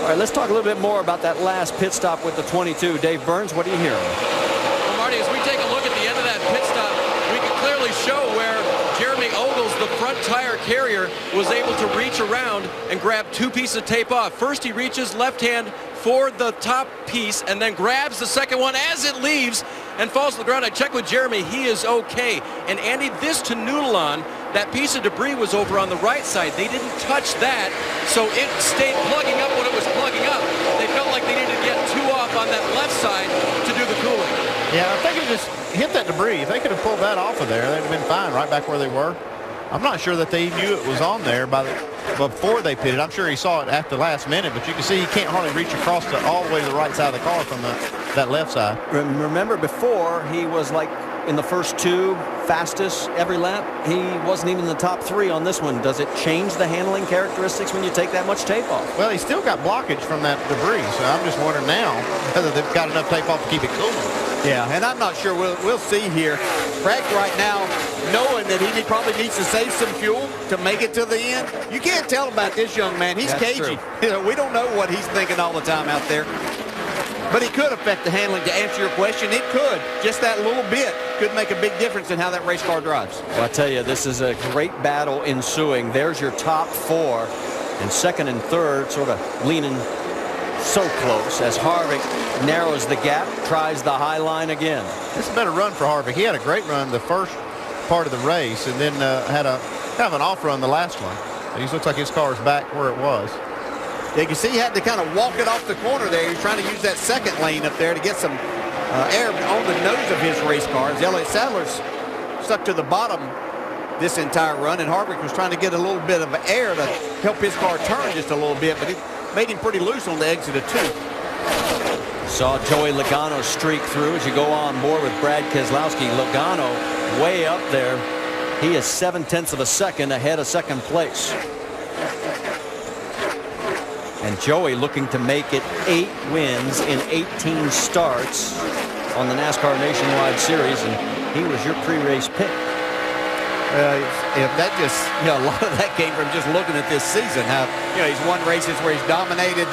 All right, let's talk a little bit more about that last pit stop with the 22. Dave Burns, what are you hearing? Well, Marty, as we take a look at the end of that pit stop, we can clearly show where Jeremy Ogles, the front tire carrier, was able to reach around and grab 2 pieces of tape off. First, he reaches left hand for the top piece and then grabs the second one as it leaves and falls to the ground. I checked with Jeremy. He is okay. And Andy, this to noodle on, that piece of debris was over on the right side. They didn't touch that, so it stayed plugging up when it was plugging up. They felt like they needed to get 2 off on that left side to do the cooling. Yeah, if they could just hit that debris, if they could have pulled that off of there, they'd have been fine right back where they were. I'm not sure that they knew it was on there before they pitted. I'm sure he saw it at the last minute, but you can see he can't hardly reach across all the way to the right side of the car from that left side. Remember before, he was like in the first 2 fastest every lap. He wasn't even in the top 3 on this one. Does it change the handling characteristics when you take that much tape off? Well, he's still got blockage from that debris, so I'm just wondering now whether they've got enough tape off to keep it cool. Yeah, and I'm not sure. We'll see here. Bragg right now, knowing that he probably needs to save some fuel to make it to the end. You can't tell about this young man. He's cagey. You know, we don't know what he's thinking all the time out there. But it could affect the handling. To answer your question, it could. Just that little bit could make a big difference in how that race car drives. Well, I tell you, this is a great battle ensuing. There's your top 4, and second and third sort of leaning so close as Harvick narrows the gap, tries the high line again. This is a better run for Harvick. He had a great run the first part of the race, and then had a kind of an off run the last one. He looks like his car is back where it was. Yeah, you can see he had to kind of walk it off the corner there. He's trying to use that second lane up there to get some air on the nose of his race car. As Elliott Sadler's stuck to the bottom this entire run, and Harvick was trying to get a little bit of air to help his car turn just a little bit, but it made him pretty loose on the exit of 2. Saw Joey Logano streak through as you go on board with Brad Keselowski. Logano way up there. He is 0.7 of a second ahead of second place. And Joey looking to make it 8 wins in 18 starts on the NASCAR Nationwide Series, and he was your pre-race pick. If that just, a lot of that came from just looking at this season. How, he's won races where he's dominated.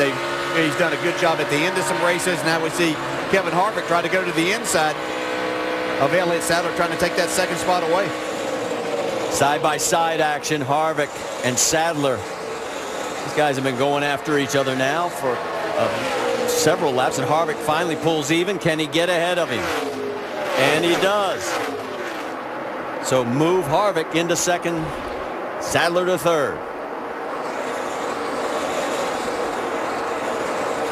He's done a good job at the end of some races. Now we see Kevin Harvick try to go to the inside of Elliott Sadler, trying to take that second spot away. Side-by-side action, Harvick and Sadler. These guys have been going after each other now for several laps, and Harvick finally pulls even. Can he get ahead of him? And he does. So move Harvick into second, Sadler to third.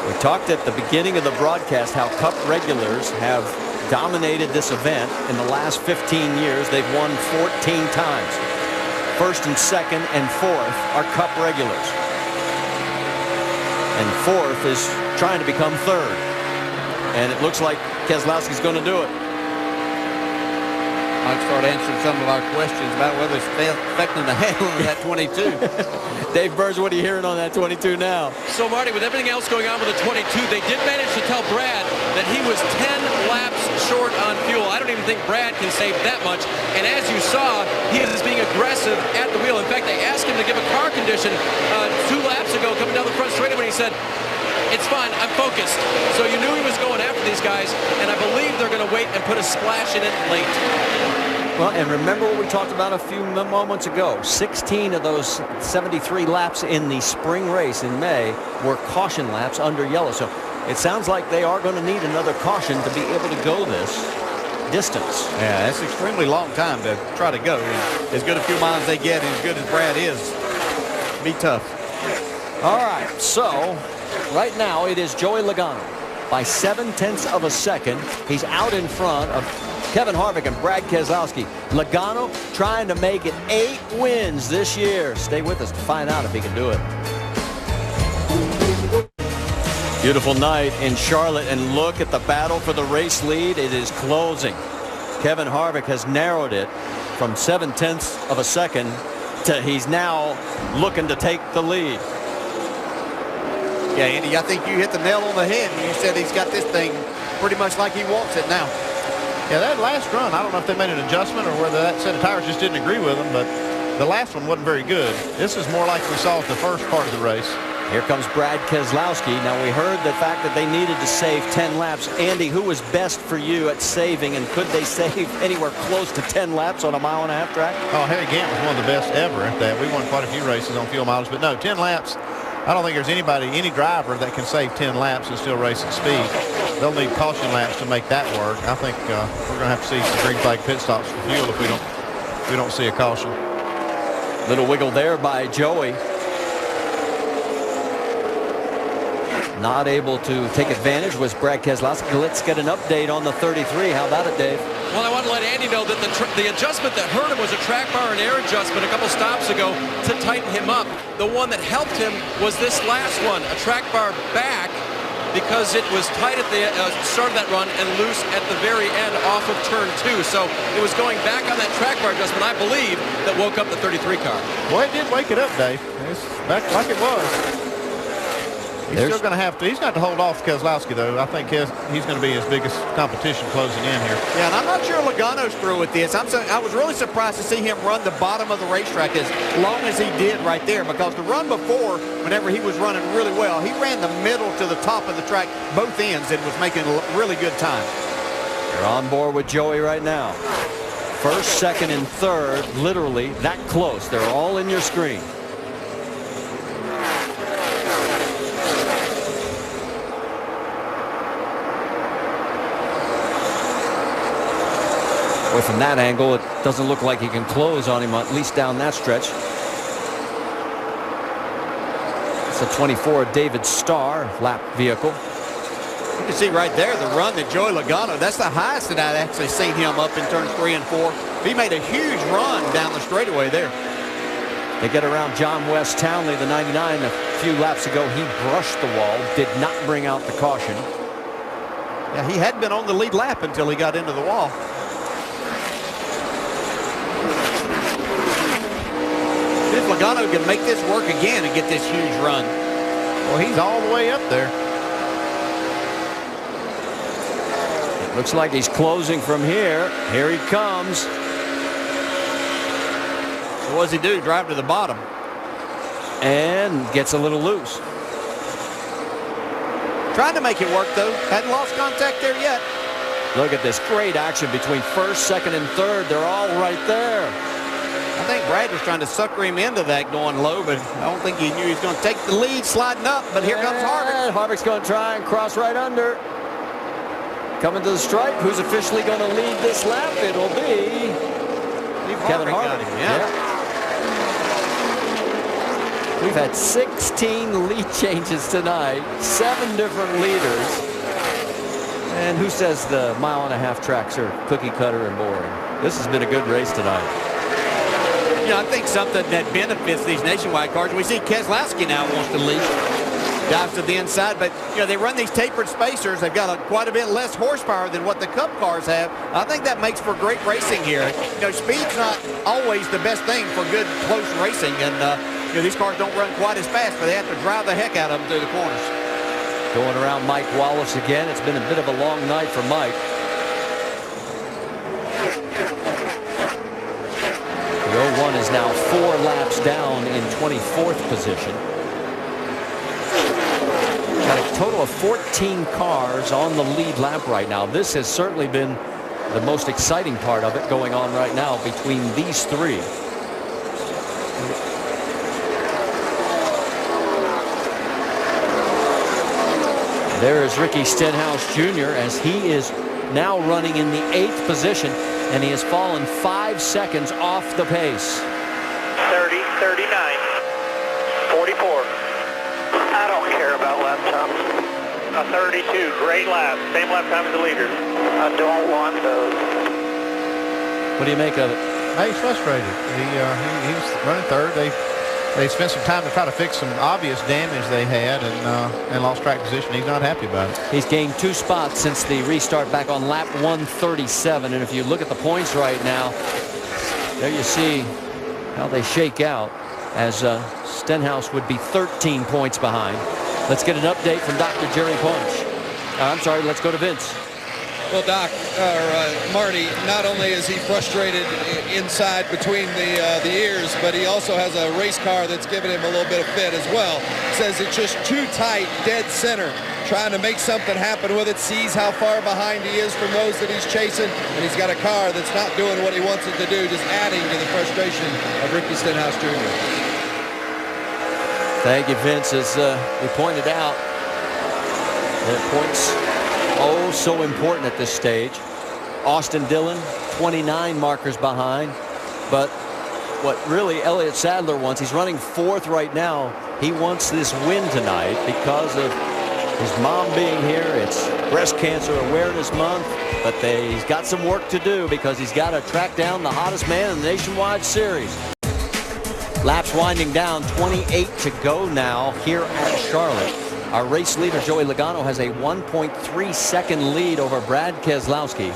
We talked at the beginning of the broadcast how Cup regulars have dominated this event in the last 15 years. They've won 14 times. First and second and fourth are Cup regulars. And fourth is trying to become third. And it looks like Keselowski's going to do it. I'll start answering some of our questions about whether it's affecting the handling of that 22. Dave Burns, what are you hearing on that 22 now? So, Marty, with everything else going on with the 22, they did manage to tell Brad that he was 10 laps short on fuel. I don't even think Brad can save that much. And as you saw, he is being aggressive at the wheel. In fact, they asked him to give a car condition 2 laps ago coming down the front straightaway, and he said, "It's fine, I'm focused." So you knew he was going after these guys, and I believe they're going to wait and put a splash in it late. Well, and remember what we talked about a few moments ago. 16 of those 73 laps in the spring race in May were caution laps under yellow. So it sounds like they are going to need another caution to be able to go this distance. Yeah, that's an extremely long time to try to go. And as good a few miles they get, and as good as Brad is, be tough. All right, so right now it is Joey Logano by 0.7 of a second. He's out in front of Kevin Harvick and Brad Keselowski. Logano trying to make it 8 wins this year. Stay with us to find out if he can do it. Beautiful night in Charlotte, and look at the battle for the race lead. It is closing. Kevin Harvick has narrowed it from 0.7 of a second to he's now looking to take the lead. Yeah, Andy, I think you hit the nail on the head. You said he's got this thing pretty much like he wants it now. Yeah, that last run, I don't know if they made an adjustment or whether that set of tires just didn't agree with them, but the last one wasn't very good. This is more like we saw at the first part of the race. Here comes Brad Keselowski. Now, we heard the fact that they needed to save 10 laps. Andy, who was best for you at saving, and could they save anywhere close to 10 laps on a 1.5-mile track? Oh, Harry Gant was one of the best ever at that. We won quite a few races on fuel mileage, but no, 10 laps. I don't think there's any driver that can save 10 laps and still race at speed. They'll need caution laps to make that work. I think we're going to have to see some green flag pit stops for fuel if we don't see a caution. Little wiggle there by Joey. Not able to take advantage was Brad Keselowski. Let's get an update on the 33. How about it, Dave? Well, I want to let Andy know that the adjustment that hurt him was a track bar and air adjustment a couple stops ago to tighten him up. The one that helped him was this last one, a track bar back, because it was tight at the start of that run and loose at the very end off of turn 2. So it was going back on that track bar adjustment, I believe, that woke up the 33 car. Well, it did wake it up, Dave. It's back like it was. He's still going to have to. He's got to hold off Keselowski, though. I think he's going to be his biggest competition closing in here. Yeah, and I'm not sure Logano's through with this. I was really surprised to see him run the bottom of the racetrack as long as he did right there, because the run before, whenever he was running really well, he ran the middle to the top of the track, both ends, and was making a really good time. You're on board with Joey right now. First, second, and third, literally that close. They're all in your screen. Boy, from that angle, it doesn't look like he can close on him, at least down that stretch. It's a 24 David Starr lap vehicle. You can see right there the run that Joey Logano, that's the highest that I've actually seen him up in turns 3 and 4. He made a huge run down the straightaway there. They get around John West Townley, the 99. A few laps ago, he brushed the wall, did not bring out the caution. Yeah, he had been on the lead lap until he got into the wall. If Logano can make this work again and get this huge run. Well, he's all the way up there. Looks like he's closing from here. Here he comes. So what does he do? Drive to the bottom. And gets a little loose. Trying to make it work, though. Hadn't lost contact there yet. Look at this great action between first, second, and third. They're all right there. I think Brad was trying to sucker him into that going low, but I don't think he knew he was going to take the lead sliding up. But here comes Harvick. Harvick's going to try and cross right under. Coming to the stripe. Who's officially going to lead this lap? It'll be Kevin Harvick. Yeah. We've had 16 lead changes tonight, 7 different leaders. And who says the mile-and-a-half tracks are cookie cutter and boring? This has been a good race tonight. You know, I think something that benefits these nationwide cars, we see Keselowski now wants to lead. Dives to the inside, but you know they run these tapered spacers. They've got quite a bit less horsepower than what the Cup cars have. I think that makes for great racing here. You know, speed's not always the best thing for good close racing, and you know these cars don't run quite as fast, but they have to drive the heck out of them through the corners. Going around Mike Wallace again. It's been a bit of a long night for Mike. The 01 is now 4 laps down in 24th position. Got a total of 14 cars on the lead lap right now. This has certainly been the most exciting part of it going on right now between these 3. There is Ricky Stenhouse Jr. as he is now running in the 8th position, and he has fallen 5 seconds off the pace. 30, 39, 44. I don't care about lap times. A 32, great lap. Same lap time as the leader. I don't want those. What do you make of it? He's frustrated. He's running third. They spent some time to try to fix some obvious damage they had and lost track position. He's not happy about it. He's gained 2 spots since the restart back on lap 137. And if you look at the points right now, there you see how they shake out as Stenhouse would be 13 points behind. Let's get an update from Dr. Jerry Punch. I'm sorry, let's go to Vince. Well, Doc, Marty, not only is he frustrated inside between the ears, but he also has a race car that's giving him a little bit of fit as well. Says it's just too tight, dead center. Trying to make something happen with it, sees how far behind he is from those that he's chasing, and he's got a car that's not doing what he wants it to do, just adding to the frustration of Ricky Stenhouse Jr. Thank you, Vince. As we pointed out, the points so important at this stage. Austin Dillon, 29 markers behind, but what really Elliott Sadler wants, he's running 4th right now. He wants this win tonight because of his mom being here. It's Breast Cancer Awareness Month, but he's got some work to do because he's got to track down the hottest man in the Nationwide Series. Laps winding down, 28 to go now here at Charlotte. Our race leader, Joey Logano, has a 1.3 second lead over Brad Keselowski.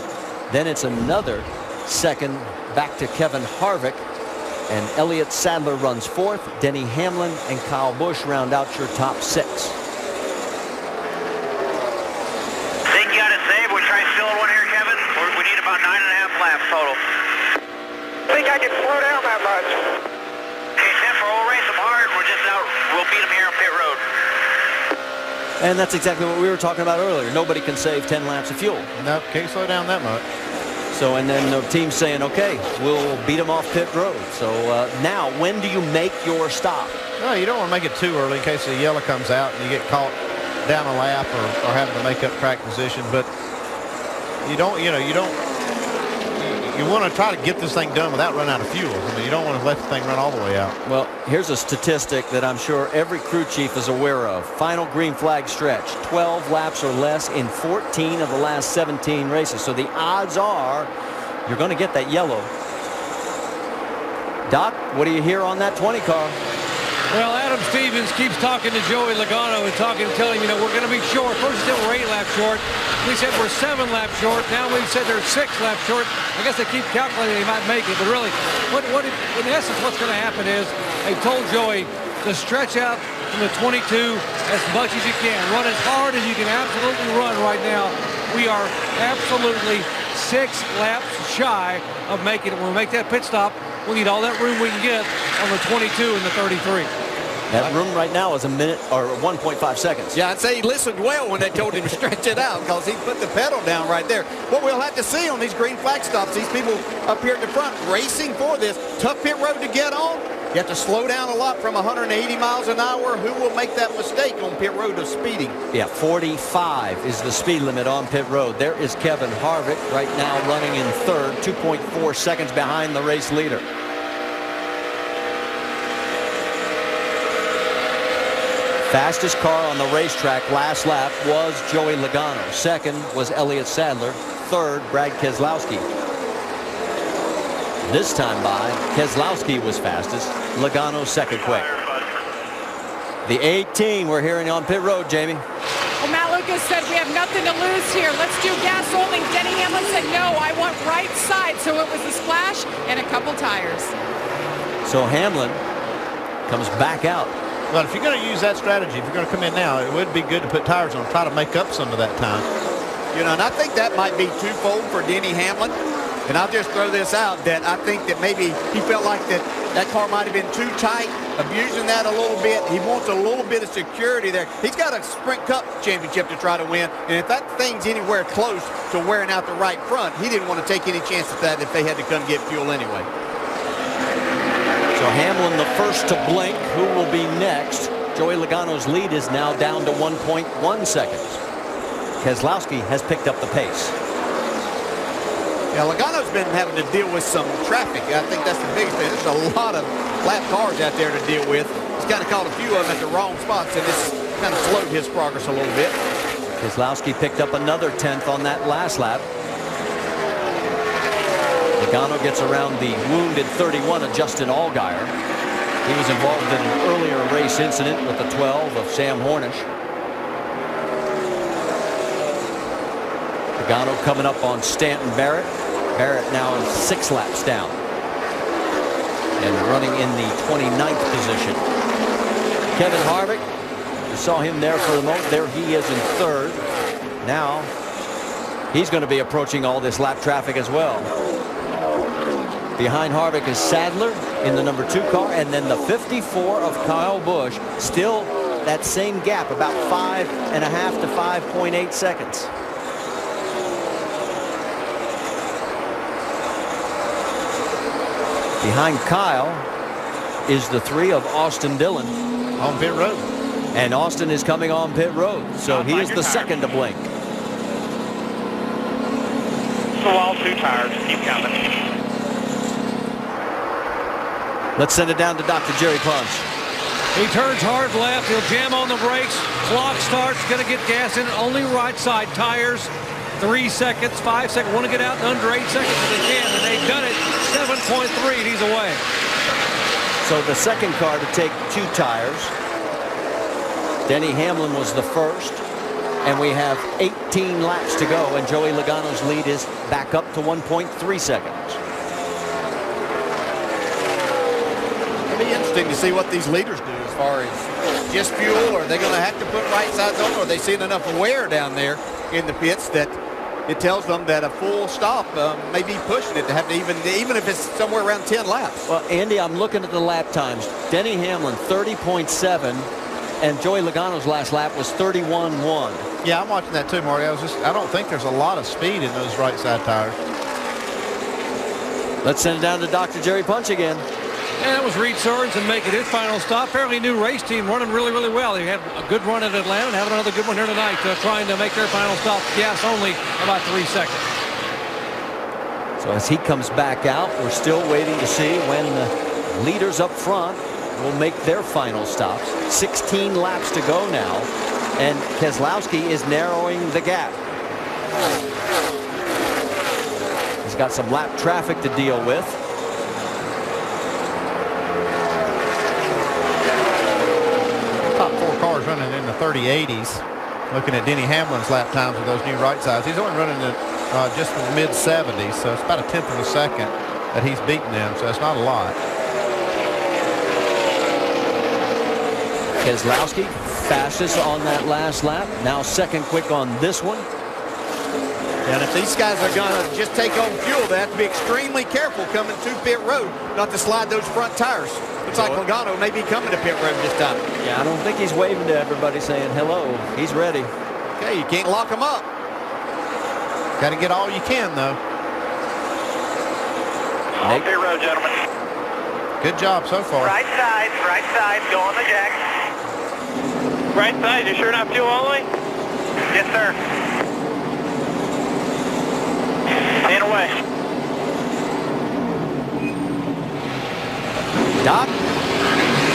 Then it's another second back to Kevin Harvick. And Elliott Sadler runs 4th. Denny Hamlin and Kyle Busch round out your top 6. Think you got it saved? We'll try filling one here, Kevin. We need about 9.5 laps total. Think I can slow down that much? Okay, Zephyr, we'll race them hard. We're just out. We'll beat them here on pit road. And that's exactly what we were talking about earlier. Nobody can save 10 laps of fuel. No, can't slow down that much. So, and then the team's saying, okay, we'll beat them off pit road. So now, when do you make your stop? No, you don't want to make it too early in case the yellow comes out and you get caught down a lap or having to make up track position. But you want to try to get this thing done without running out of fuel. I mean, you don't want to let the thing run all the way out. Well, here's a statistic that I'm sure every crew chief is aware of. Final green flag stretch, 12 laps or less in 14 of the last 17 races. So the odds are you're going to get that yellow. Doc, what do you hear on that 20 car? Well, Adam Stevens keeps talking to Joey Logano and telling him, we're going to be short. First he said we're 8 laps short. We said we're 7 laps short. Now we've said they're 6 laps short. I guess they keep calculating they might make it. But really, in essence, what's going to happen is they told Joey to stretch out from the 22 as much as you can. Run as hard as you can absolutely run right now. We are absolutely 6 laps shy of making it. When we make that pit stop, we need all that room we can get on the 22 and the 33. That room right now is a minute or 1.5 seconds. Yeah, I'd say he listened well when they told him to stretch it out because he put the pedal down right there. What we'll have to see on these green flag stops, these people up here at the front racing for this tough pit road to get on. You have to slow down a lot from 180 miles an hour. Who will make that mistake on pit road of speeding? Yeah, 45 is the speed limit on pit road. There is Kevin Harvick right now running in third, 2.4 seconds behind the race leader. Fastest car on the racetrack last lap was Joey Logano. Second was Elliott Sadler. Third, Brad Keselowski. This time by, Keselowski was fastest. Logano second quick. The 18 we're hearing on pit road, Jamie. Well, Matt Lucas said we have nothing to lose here. Let's do gas only. Denny Hamlin said no, I want right side. So it was a splash and a couple tires. So Hamlin comes back out. Well, if you're going to use that strategy, if you're going to come in now, it would be good to put tires on, try to make up some of that time. You know, and I think that might be twofold for Denny Hamlin. And I'll just throw this out that I think that maybe he felt like that car might have been too tight, abusing that a little bit. He wants a little bit of security there. He's got a Sprint Cup championship to try to win. And if that thing's anywhere close to wearing out the right front, he didn't want to take any chance at that if they had to come get fuel anyway. So Hamlin the first to blink. Who will be next? Joey Logano's lead is now down to 1.1 seconds. Keselowski has picked up the pace. Yeah, Logano's been having to deal with some traffic. I think that's the biggest thing. There's a lot of lap cars out there to deal with. He's kind of caught a few of them at the wrong spots, and it's kind of slowed his progress a little bit. Keselowski picked up another 10th on that last lap. Logano gets around the wounded 31 of Justin Allgaier. He was involved in an earlier race incident with the 12 of Sam Hornish. Logano coming up on Stanton Barrett. Barrett now is 6 laps down and running in the 29th position. Kevin Harvick, you saw him there for the moment. There he is in third. Now he's going to be approaching all this lap traffic as well. Behind Harvick is Sadler in the number 2 car, and then the 54 of Kyle Busch. Still that same gap, about 5.5 to 5.8 seconds. Behind Kyle is the 3 of Austin Dillon on pit road. And Austin is coming on pit road, so he is the second to blink. So all 2 tires, keep counting. Let's send it down to Dr. Jerry Punch. He turns hard left. He'll jam on the brakes. Clock starts. Going to get gas in. Only right side tires. 3 seconds, 5 seconds. Want to get out in under 8 seconds if they can. And they've done it. 7.3. And he's away. So the second car to take 2 tires. Denny Hamlin was the first. And we have 18 laps to go. And Joey Logano's lead is back up to 1.3 seconds. It'll be interesting to see what these leaders do as far as just fuel. Are they going to have to put right sides on, or are they seeing enough wear down there in the pits that it tells them that a full stop may be pushing it to have to even if it's somewhere around 10 laps? Well, Andy, I'm looking at the lap times. Denny Hamlin 30.7, and Joey Logano's last lap was 31.1. Yeah, I'm watching that too, Marty. I don't think there's a lot of speed in those right side tires. Let's send it down to Dr. Jerry Punch again. And that was Reed Sorensen making his final stop. Apparently new race team running really, really well. They had a good run at Atlanta and having another good one here tonight, trying to make their final stop gas only about 3 seconds. So as he comes back out, we're still waiting to see when the leaders up front will make their final stops. 16 laps to go now, and Keselowski is narrowing the gap. He's got some lap traffic to deal with. Top 4 cars running in the 30-80s. Looking at Denny Hamlin's lap times with those new right sides, he's only running in just in the mid-70s, so it's about a 1/10 of a second that he's beaten them, so it's not a lot. Keselowski, fastest on that last lap. Now second quick on this one. And if these guys are going to just take on fuel, they have to be extremely careful coming to pit road, not to slide those front tires. Looks like Logano may be coming to pit road this time. Yeah, I don't think he's waving to everybody saying hello. He's ready. Okay, you can't lock him up. Got to get all you can, though. On pit road, gentlemen. Good job so far. Right side, go on the jack. Right side, you sure not fuel only? Yes, sir. In away. Doc?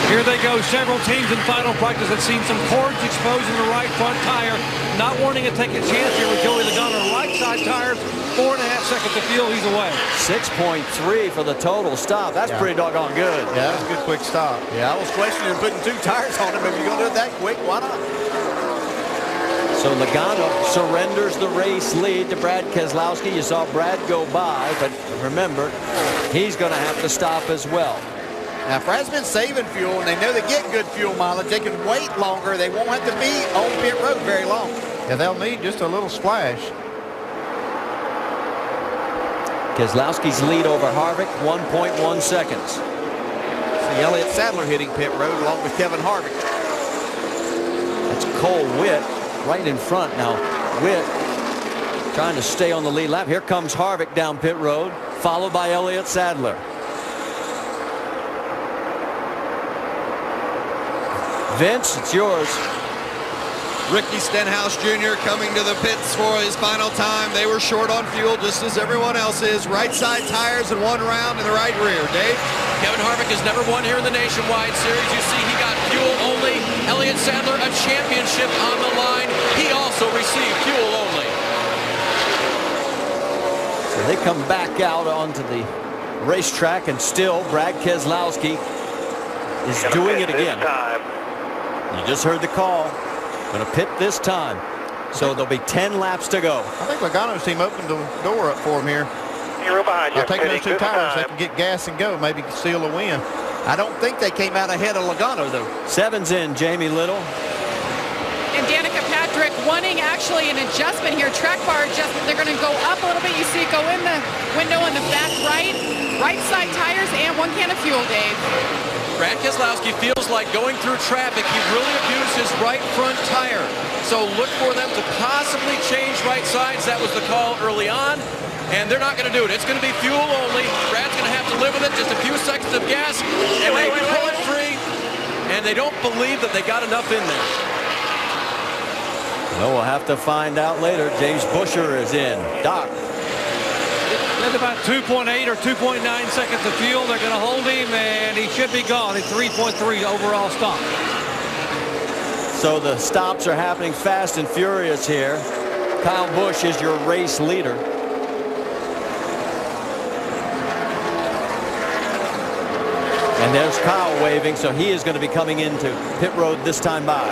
Here they go. Several teams in final practice have seen some cords exposing the right front tire. Not wanting to take a chance here with Joey Logano. Right side tires, 4.5 seconds to fuel. He's away. 6.3 for the total stop. That's pretty doggone good. Yeah, that was a good quick stop. Yeah, I was questioning putting 2 tires on him. If you're going to do it that quick, why not? So Logano surrenders the race lead to Brad Keselowski. You saw Brad go by, but remember, he's going to have to stop as well. Now, if Brad's been saving fuel and they know they get good fuel mileage, they can wait longer. They won't have to be on pit road very long. Yeah, they'll need just a little splash. Keselowski's lead over Harvick, 1.1 seconds. See Elliott Sadler hitting pit road along with Kevin Harvick. That's Cole Witt right in front now. Witt trying to stay on the lead lap. Here comes Harvick down pit road, followed by Elliott Sadler. Vince, it's yours. Ricky Stenhouse Jr. coming to the pits for his final time. They were short on fuel just as everyone else is. Right side tires and 1 round in the right rear. Dave? Kevin Harvick has never won here in the Nationwide Series. You see he got fuel only. Elliott Sadler, a championship on the line. He also received fuel only. So they come back out onto the racetrack, and still Brad Keselowski is doing it again. You just heard the call. Going to pit this time. So there'll be 10 laps to go. I think Logano's team opened the door up for him here. You're behind you. I'll take those 2 tires. They can get gas and go. Maybe steal a win. I don't think they came out ahead of Logano, though. 7's in, Jamie Little. And Danica Patrick wanting actually an adjustment here, track bar adjustment. They're going to go up a little bit. You see it go in the window in the back right side tires, and 1 can of fuel, Dave. Brad Keselowski feels like going through traffic. He really abused his right front tire. So look for them to possibly change right sides. That was the call early on, and they're not going to do it. It's going to be fuel only. Brad's going to have to live with it. Just a few seconds of gas, and they pull it free, and they don't believe that they got enough in there. Well, we'll have to find out later. James Buescher is in. Doc. There's about 2.8 or 2.9 seconds of fuel. They're going to hold him, and he should be gone. It's 3.3 overall stop. So the stops are happening fast and furious here. Kyle Busch is your race leader. And there's Kyle waving, so he is going to be coming into pit road this time by.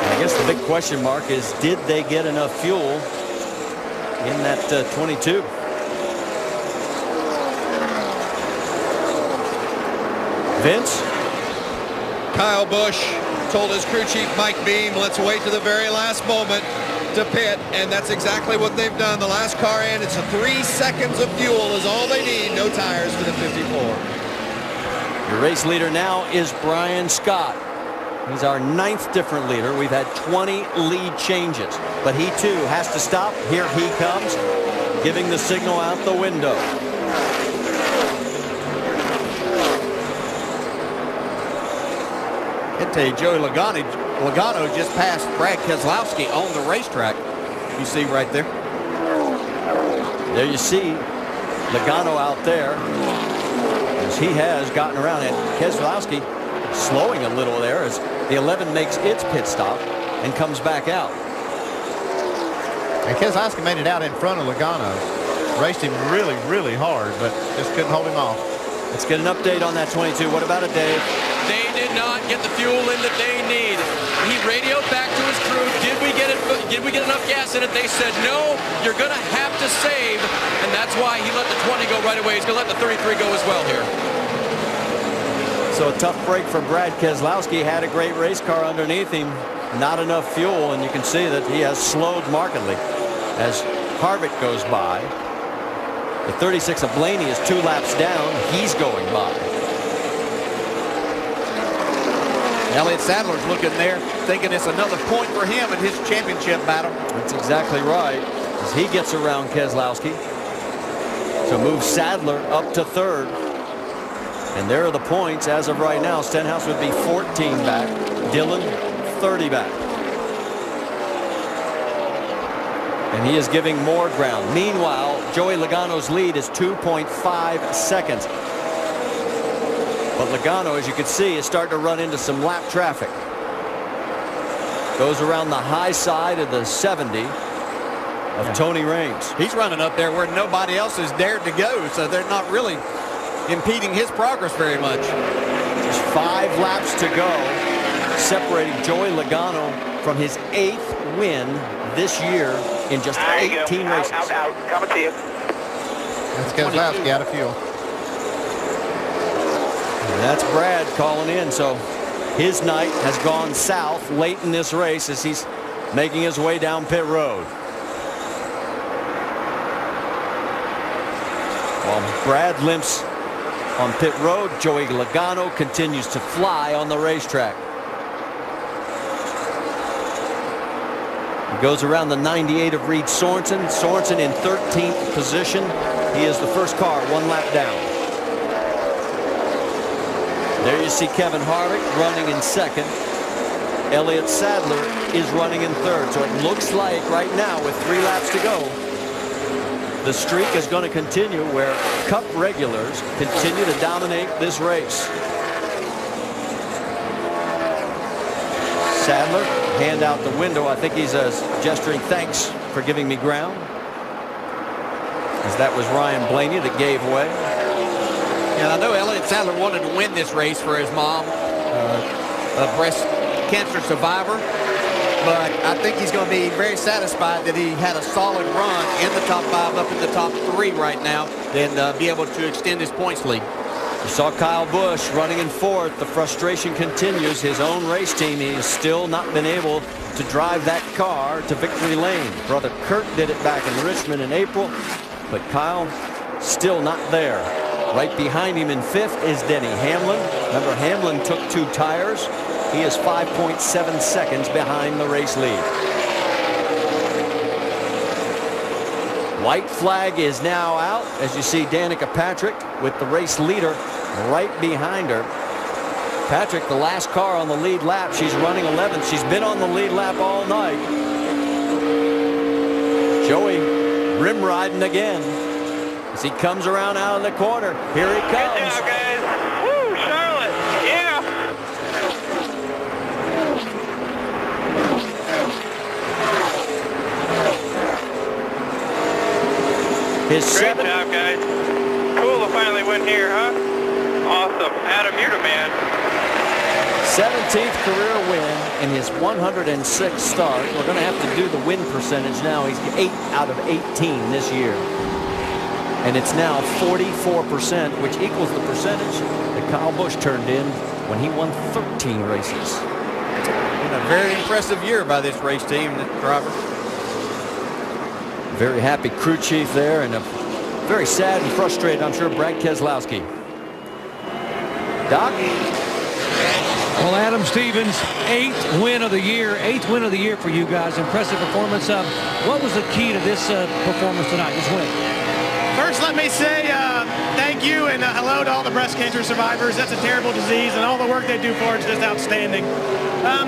I guess the big question mark is, did they get enough fuel in that 22? Vince? Kyle Busch told his crew chief Mike Beam, let's wait to the very last moment to pit, and that's exactly what they've done. The last car in, it's 3 seconds of fuel is all they need. No tires for the 54. Your race leader now is Brian Scott. He's our 9th different leader. We've had 20 lead changes, but he too has to stop. Here he comes, giving the signal out the window. I tell you, Joey Logano just passed Brad Keselowski on the racetrack. You see right there. There you see Logano out there, as he has gotten around it. Keselowski slowing a little there as the 11 makes its pit stop and comes back out. And Keselowski made it out in front of Logano. Raced him really, really hard, but just couldn't hold him off. Let's get an update on that 22. What about it, Dave? They did not get the fuel in that they need. He radioed back to his crew. Did we get enough gas in it? They said, no, you're going to have to save. And that's why he let the 20 go right away. He's going to let the 33 go as well here. So So a tough break for Brad Keselowski. Had a great race car underneath him. Not enough fuel, and you can see that he has slowed markedly as Harvick goes by. The 36 of Blaney is 2 laps down. He's going by. Elliott Sadler's looking there, thinking it's another point for him in his championship battle. That's exactly right, as he gets around Keselowski. So move Sadler up to 3rd. And there are the points as of right now. Stenhouse would be 14 back. Dillon 30 back. And he is giving more ground. Meanwhile, Joey Logano's lead is 2.5 seconds. But Logano, as you can see, is starting to run into some lap traffic. Goes around the high side of the 70 of Tony Raines. He's running up there where nobody else has dared to go, so they're not really impeding his progress very much. Just 5 laps to go, separating Joey Logano from his 8th win this year in just 18 races. Out. Coming to you. That's Keselowski out of fuel. And that's Brad calling in. So his night has gone south late in this race as he's making his way down pit road. While Brad limps on pit road, Joey Logano continues to fly on the racetrack. He goes around the 98 of Reed Sorensen. Sorensen in 13th position. He is the first car 1 lap down. There you see Kevin Harvick running in 2nd. Elliott Sadler is running in 3rd. So it looks like right now with 3 laps to go, the streak is going to continue where Cup regulars continue to dominate this race. Sadler, hand out the window. I think he's gesturing thanks for giving me ground, as that was Ryan Blaney that gave way. And I know Elliott Sadler wanted to win this race for his mom, a breast cancer survivor. But I think he's going to be very satisfied that he had a solid run in the top 5, up in the top 3 right now, and be able to extend his points lead. You saw Kyle Busch running in 4th. The frustration continues. His own race team, he has still not been able to drive that car to victory lane. Brother Kurt did it back in Richmond in April, but Kyle still not there. Right behind him in 5th is Denny Hamlin. Remember, Hamlin took 2 tires. He is 5.7 seconds behind the race lead. White flag is now out as you see Danica Patrick with the race leader right behind her. Patrick, the last car on the lead lap. She's running 11th. She's been on the lead lap all night. Joey rim riding again as he comes around out of the corner. Here he comes. Good job, guys. Woo, Charlotte. Yeah. Great job, guys. Cool to finally win here, huh? Awesome. Adam, you're the man. 17th career win in his 106th start. We're going to have to do the win percentage now. He's 8 out of 18 this year. And it's now 44%, which equals the percentage that Kyle Busch turned in when he won 13 races. Been a very impressive year by this race team, this driver. Very happy crew chief there, and a very sad and frustrated, I'm sure, Brad Keselowski. Doc? Well, Adam Stevens, 8th win of the year. 8th win of the year for you guys. Impressive performance. What was the key to this performance tonight, this win? First, let me say thank you and hello to all the breast cancer survivors. That's a terrible disease, and all the work they do for it is just outstanding.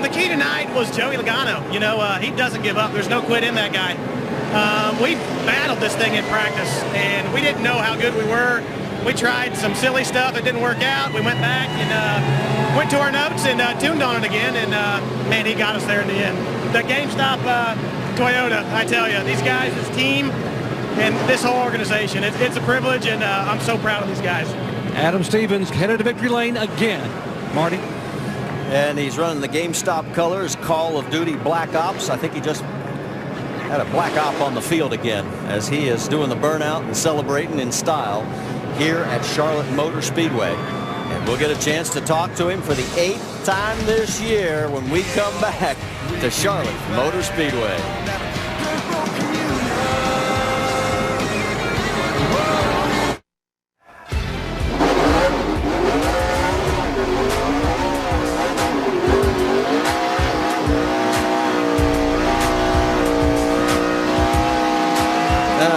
The key tonight was Joey Logano. You know, he doesn't give up. There's no quit in that guy. We battled this thing in practice, and we didn't know how good we were. We tried some silly stuff that didn't work out. We went back and went to our notes and tuned on it again, and man, he got us there in the end. The GameStop Toyota, I tell you, these guys, this team, and this whole organization, it's a privilege, and I'm so proud of these guys. Adam Stevens headed to victory lane again. Marty? And he's running the GameStop colors, Call of Duty Black Ops. I think he just had a black op on the field again as he is doing the burnout and celebrating in style here at Charlotte Motor Speedway. And we'll get a chance to talk to him for the 8th time this year when we come back to Charlotte Motor Speedway.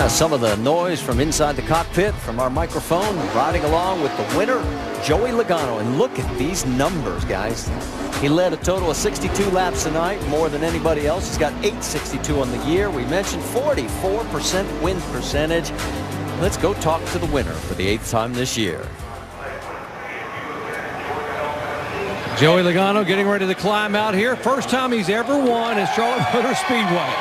Some of the noise from inside the cockpit from our microphone, riding along with the winner, Joey Logano. And look at these numbers, guys. He led a total of 62 laps tonight, more than anybody else. He's got 862 on the year. We mentioned 44% win percentage. Let's go talk to the winner for the 8th time this year. Joey Logano getting ready to climb out here. First time he's ever won at Charlotte Motor Speedway.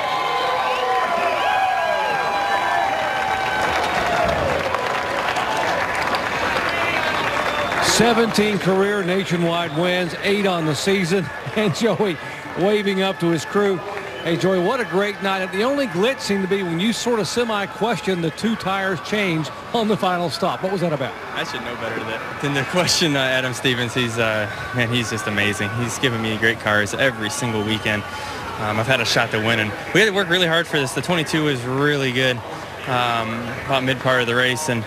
17 career nationwide wins, 8 on the season, and Joey waving up to his crew. Hey, Joey, what a great night. The only glitch seemed to be when you sort of semi-questioned the 2 tires change on the final stop. What was that about? I should know better than to question Adam Stevens. He's man, he's just amazing. He's given me great cars every single weekend. I've had a shot to win, and we had to work really hard for this. The 22 was really good about mid-part of the race, and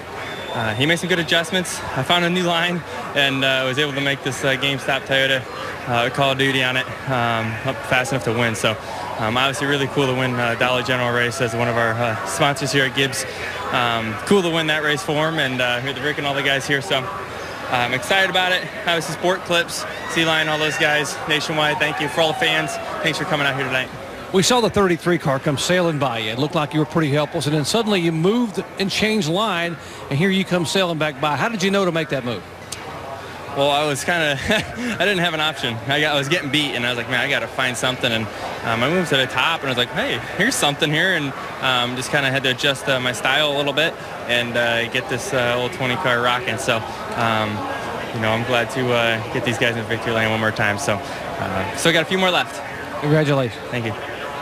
he made some good adjustments. I found a new line and was able to make this GameStop Toyota Call of Duty on it up fast enough to win. So obviously really cool to win Dollar General race as one of our sponsors here at Gibbs. Cool to win that race for him, and with Rick and all the guys here. So I'm excited about it. Obviously Sport Clips, Sea-Line, all those guys nationwide. Thank you for all the fans. Thanks for coming out here tonight. We saw the 33 car come sailing by you. It looked like you were pretty helpless, and then suddenly you moved and changed line, and here you come sailing back by. How did you know to make that move? Well, I was kind of, I didn't have an option. I was getting beat, and I was like, man, I got to find something. And I moved to the top, and I was like, hey, here's something here. And just kind of had to adjust my style a little bit and get this old 20 car rocking. So, you know, I'm glad to get these guys in the victory lane one more time. So, still got a few more left. Congratulations. Thank you.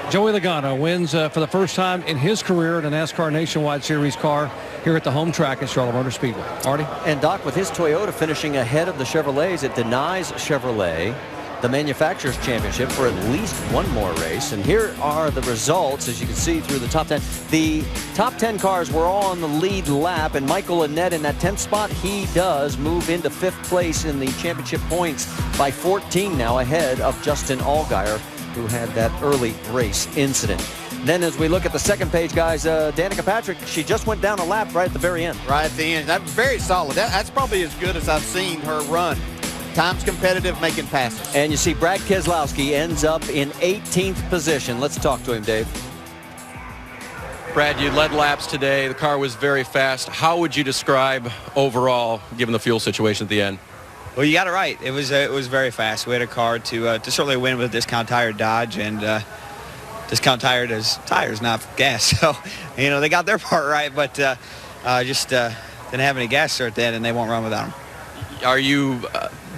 Joey Logano wins for the first time in his career in a NASCAR Nationwide Series car here at the home track at Charlotte Motor Speedway. Artie? And Doc, with his Toyota finishing ahead of the Chevrolets, it denies Chevrolet the Manufacturers Championship for at least one more race. And here are the results, as you can see through the top 10. The top 10 cars were all on the lead lap, and Michael Annett in that 10th spot, he does move into 5th place in the championship points by 14 now, ahead of Justin Allgaier, who had that early race incident. Then as we look at the second page, guys, Danica Patrick, she just went down a lap right at the very end. Right at the end. That's very solid. That's probably as good as I've seen her run. Time's competitive, making passes. And you see Brad Keselowski ends up in 18th position. Let's talk to him, Dave. Brad, you led laps today. The car was very fast. How would you describe overall, given the fuel situation at the end? Well, you got it right. It was very fast. We had a car to certainly win with Discount Tire Dodge, and Discount Tire does tires, not gas. So, you know, they got their part right, but just didn't have any gas there at the end, and they won't run without them. Are you,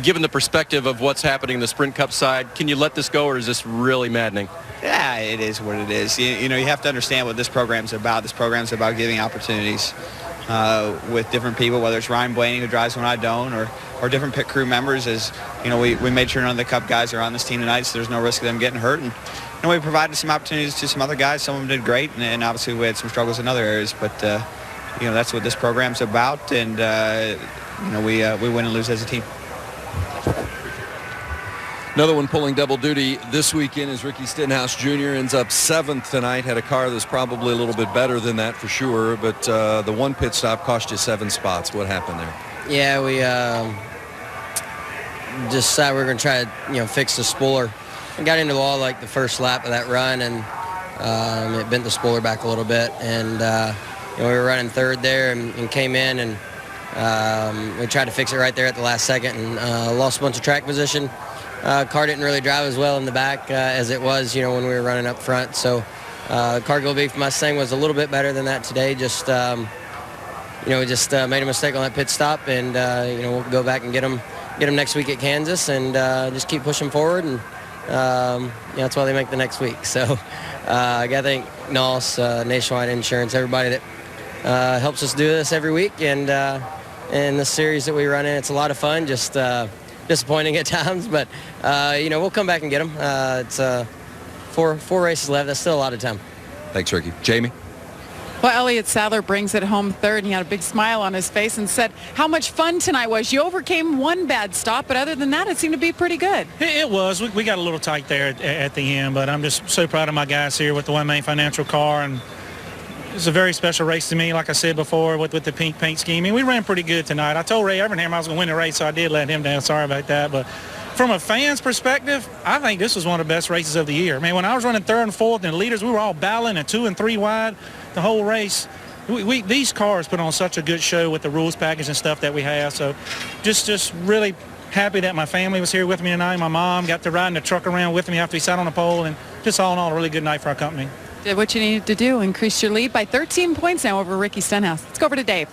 given the perspective of what's happening in the Sprint Cup side, can you let this go, or is this really maddening? Yeah, it is what it is. You know, you have to understand what this program's about. This program's about giving opportunities with different people, whether it's Ryan Blaney, who drives when I don't, or different pit crew members. As you know, we made sure none of the Cup guys are on this team tonight, so there's no risk of them getting hurt. And we provided some opportunities to some other guys. Some of them did great, and obviously we had some struggles in other areas. But you know, that's what this program's about, and you know, we win and lose as a team. Another one pulling double duty this weekend is Ricky Stenhouse Jr. ends up 7th tonight. Had a car that's probably a little bit better than that for sure, but the one pit stop cost you 7 spots. What happened there? Yeah, we just decided we were going to try to, fix the spoiler. We got into the wall like the first lap of that run, and it bent the spoiler back a little bit. And we were running third there and came in, and we tried to fix it right there at the last second, and lost a bunch of track position. Car didn't really drive as well in the back as it was, when we were running up front. So Cargill Beef Mustang was a little bit better than that today. Just we just made a mistake on that pit stop, and we'll go back and get them next week at Kansas, and just keep pushing forward. And that's why they make the next week. So I got to thank NAS, Nationwide Insurance, everybody that helps us do this every week, and in the series that we run in. It's a lot of fun, just disappointing at times, but we'll come back and get them. It's four races left. That's still a lot of time. Thanks, Ricky. Jamie? Well, Elliott Sadler brings it home third, and he had a big smile on his face and said how much fun tonight was. You overcame one bad stop, but other than that, it seemed to be pretty good. It was. We got a little tight there at the end, but I'm just so proud of my guys here with the One Main Financial car, and it's a very special race to me, like I said before, with the pink paint scheme. And we ran pretty good tonight. I told Ray Evernham I was going to win the race, so I did let him down. Sorry about that. But from a fan's perspective, I think this was one of the best races of the year. I mean, when I was running third and fourth and the leaders, we were all battling and 2 and 3 wide the whole race. These cars put on such a good show with the rules package and stuff that we have. So just really happy that my family was here with me tonight. My mom got to ride in the truck around with me after we sat on the pole, and just all in all, a really good night for our company. Did what you needed to do, increase your lead by 13 points now over Ricky Stenhouse. Let's go over to Dave.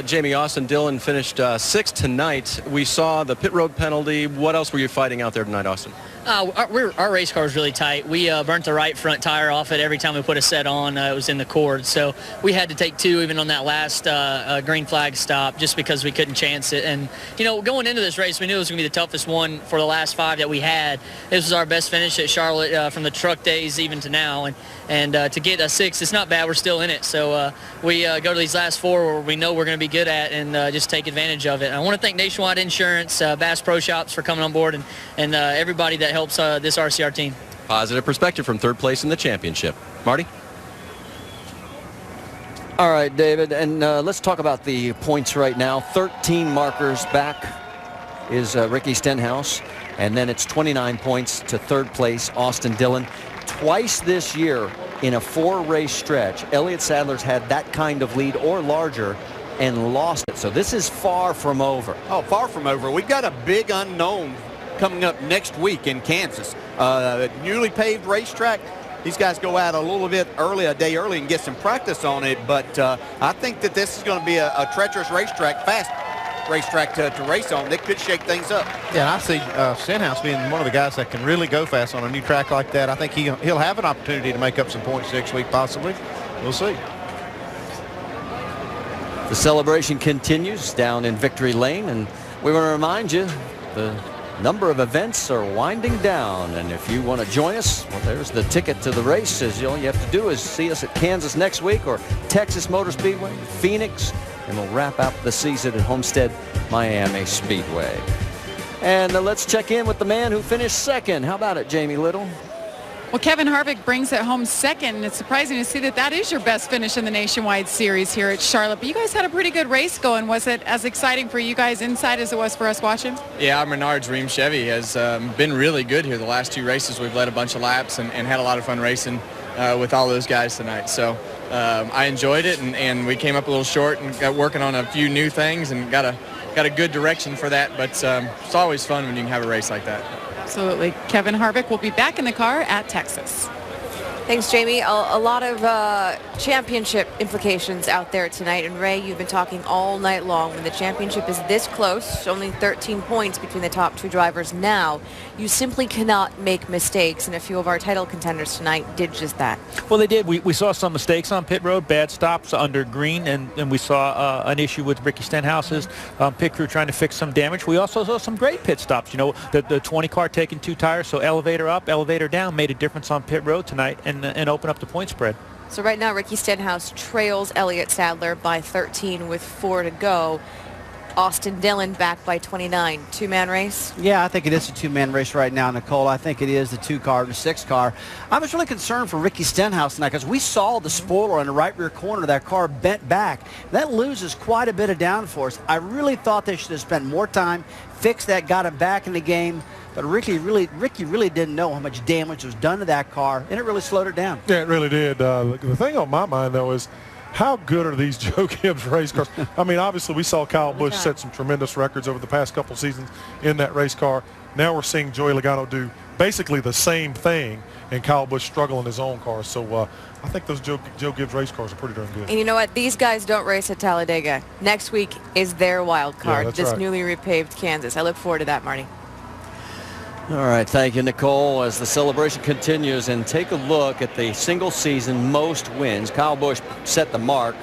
Jamie, Austin Dillon finished 6th tonight. We saw the pit road penalty. What else were you fighting out there tonight, Austin? Our race car is really tight. We burnt the right front tire off it every time we put a set on. It was in the cord. So we had to take 2 even on that last green flag stop just because we couldn't chance it. And, going into this race, we knew it was going to be the toughest one for the last 5 that we had. This was our best finish at Charlotte from the truck days even to now. And to get a 6, it's not bad. We're still in it. So we go to these last 4 where we know we're going to be good at and just take advantage of it. And I want to thank Nationwide Insurance, Bass Pro Shops for coming on board and everybody that helps this RCR team. Positive perspective from 3rd place in the championship. Marty? All right, David, and let's talk about the points right now. 13 markers back is Ricky Stenhouse, and then it's 29 points to 3rd place, Austin Dillon. Twice this year in a 4-race stretch, Elliott Sadler's had that kind of lead or larger and lost it. So this is far from over. Oh, far from over. We've got a big unknown coming up next week in Kansas. Newly paved racetrack. These guys go out a little bit early, a day early, and get some practice on it. But I think that this is going to be a treacherous racetrack, fast racetrack to race on. That could shake things up. Yeah, and I see Stenhouse being one of the guys that can really go fast on a new track like that. I think he'll have an opportunity to make up some points next week, possibly. We'll see. The celebration continues down in Victory Lane, and we want to remind you the number of events are winding down, and if you want to join us, well, there's the ticket to the race. All you have to do is see us at Kansas next week or Texas Motor Speedway, Phoenix, and we'll wrap up the season at Homestead Miami Speedway. And let's check in with the man who finished 2nd. How about it, Jamie Little? Well, Kevin Harvick brings it home 2nd. It's surprising to see that is your best finish in the Nationwide Series here at Charlotte. But you guys had a pretty good race going. Was it as exciting for you guys inside as it was for us watching? Yeah, our Menards Ream Chevy has been really good here the last 2 races. We've led a bunch of laps and had a lot of fun racing with all those guys tonight. So I enjoyed it, and we came up a little short and got working on a few new things and got a good direction for that. But it's always fun when you can have a race like that. Absolutely. Kevin Harvick will be back in the car at Texas. Thanks, Jamie. A lot of championship implications out there tonight. And Ray, you've been talking all night long. When the championship is this close, only 13 points between the top 2 drivers now, you simply cannot make mistakes. And a few of our title contenders tonight did just that. Well, they did. We saw some mistakes on pit road, bad stops under green, and we saw an issue with Ricky Stenhouse's pit crew trying to fix some damage. We also saw some great pit stops. The 20 car taking 2 tires, so elevator up, elevator down, made a difference on pit road tonight and open up the point spread. So right now, Ricky Stenhouse trails Elliott Sadler by 13 with 4 to go. Austin Dillon back by 29. 2-man race? Yeah, I think it is a 2-man race right now, Nicole. I think it is the 2 car and the 6 car. I was really concerned for Ricky Stenhouse tonight because we saw the spoiler in the right rear corner. That car bent back. That loses quite a bit of downforce. I really thought they should have spent more time, fixed that, got it back in the game. But Ricky really didn't know how much damage was done to that car, and it really slowed it down. Yeah, it really did. The thing on my mind, though, is how good are these Joe Gibbs race cars? I mean, obviously, we saw Kyle Busch set some tremendous records over the past couple seasons in that race car. Now we're seeing Joey Logano do basically the same thing, and Kyle Busch struggle in his own car. So I think those Joe Gibbs race cars are pretty darn good. And you know what? These guys don't race at Talladega. Next week is their wild card, that's this right. newly repaved Kansas. I look forward to that, Marty. All right, thank you, Nicole. As the celebration continues, and take a look at the single season most wins. Kyle Busch set the mark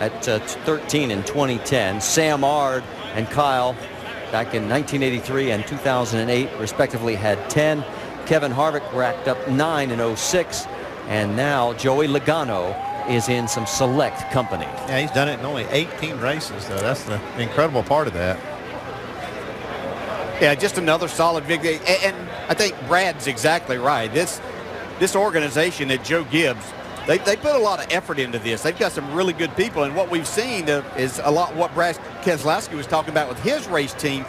at 13 in 2010. Sam Ard and Kyle back in 1983 and 2008 respectively had 10. Kevin Harvick racked up 9 in 06. And now Joey Logano is in some select company. Yeah, he's done it in only 18 races, though. That's the incredible part of that. Yeah, just another solid victory. And I think Brad's exactly right. This organization at Joe Gibbs, they put a lot of effort into this. They've got some really good people. And what we've seen is a lot what Brad Keselowski was talking about with his race team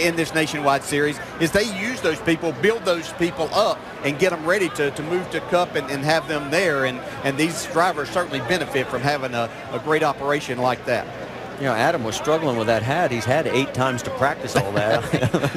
in this nationwide series is they use those people, build those people up, and get them ready to move to Cup and have them there. And these drivers certainly benefit from having a great operation like that. You know, Adam was struggling with that hat. He's had 8 times to practice all that.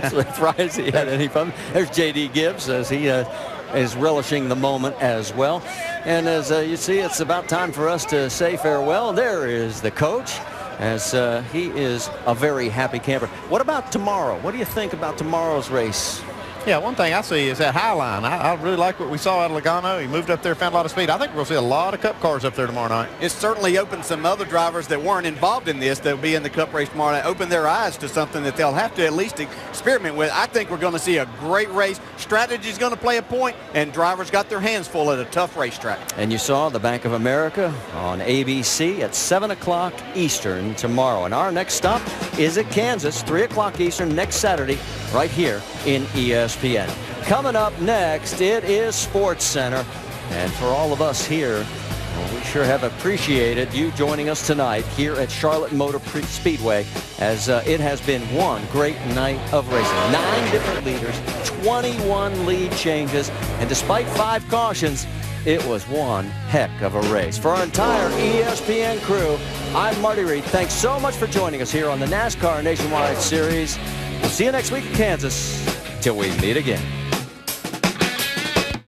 I'm surprised he had any fun. There's J.D. Gibbs as he is relishing the moment as well. And as you see, it's about time for us to say farewell. There is the coach, as he is a very happy camper. What about tomorrow? What do you think about tomorrow's race? Yeah, one thing I see is that high line. I really like what we saw out of Logano. He moved up there, found a lot of speed. I think we're going to see a lot of Cup cars up there tomorrow night. It certainly opened some other drivers that weren't involved in this that will be in the Cup race tomorrow night, open their eyes to something that they'll have to at least experiment with. I think we're going to see a great race. Strategy is going to play a point, and drivers got their hands full at a tough racetrack. And you saw the Bank of America on ABC at 7 o'clock Eastern tomorrow. And our next stop is at Kansas, 3 o'clock Eastern next Saturday, right here in ESPN. Coming up next, it is Sports Center. And for all of us here, well, we sure have appreciated you joining us tonight here at Charlotte Motor Speedway, as it has been one great night of racing. 9 different leaders, 21 lead changes, and despite 5 cautions, it was one heck of a race. For our entire ESPN crew, I'm Marty Reed. Thanks so much for joining us here on the NASCAR Nationwide Series. We'll see you next week in Kansas. Till we meet again.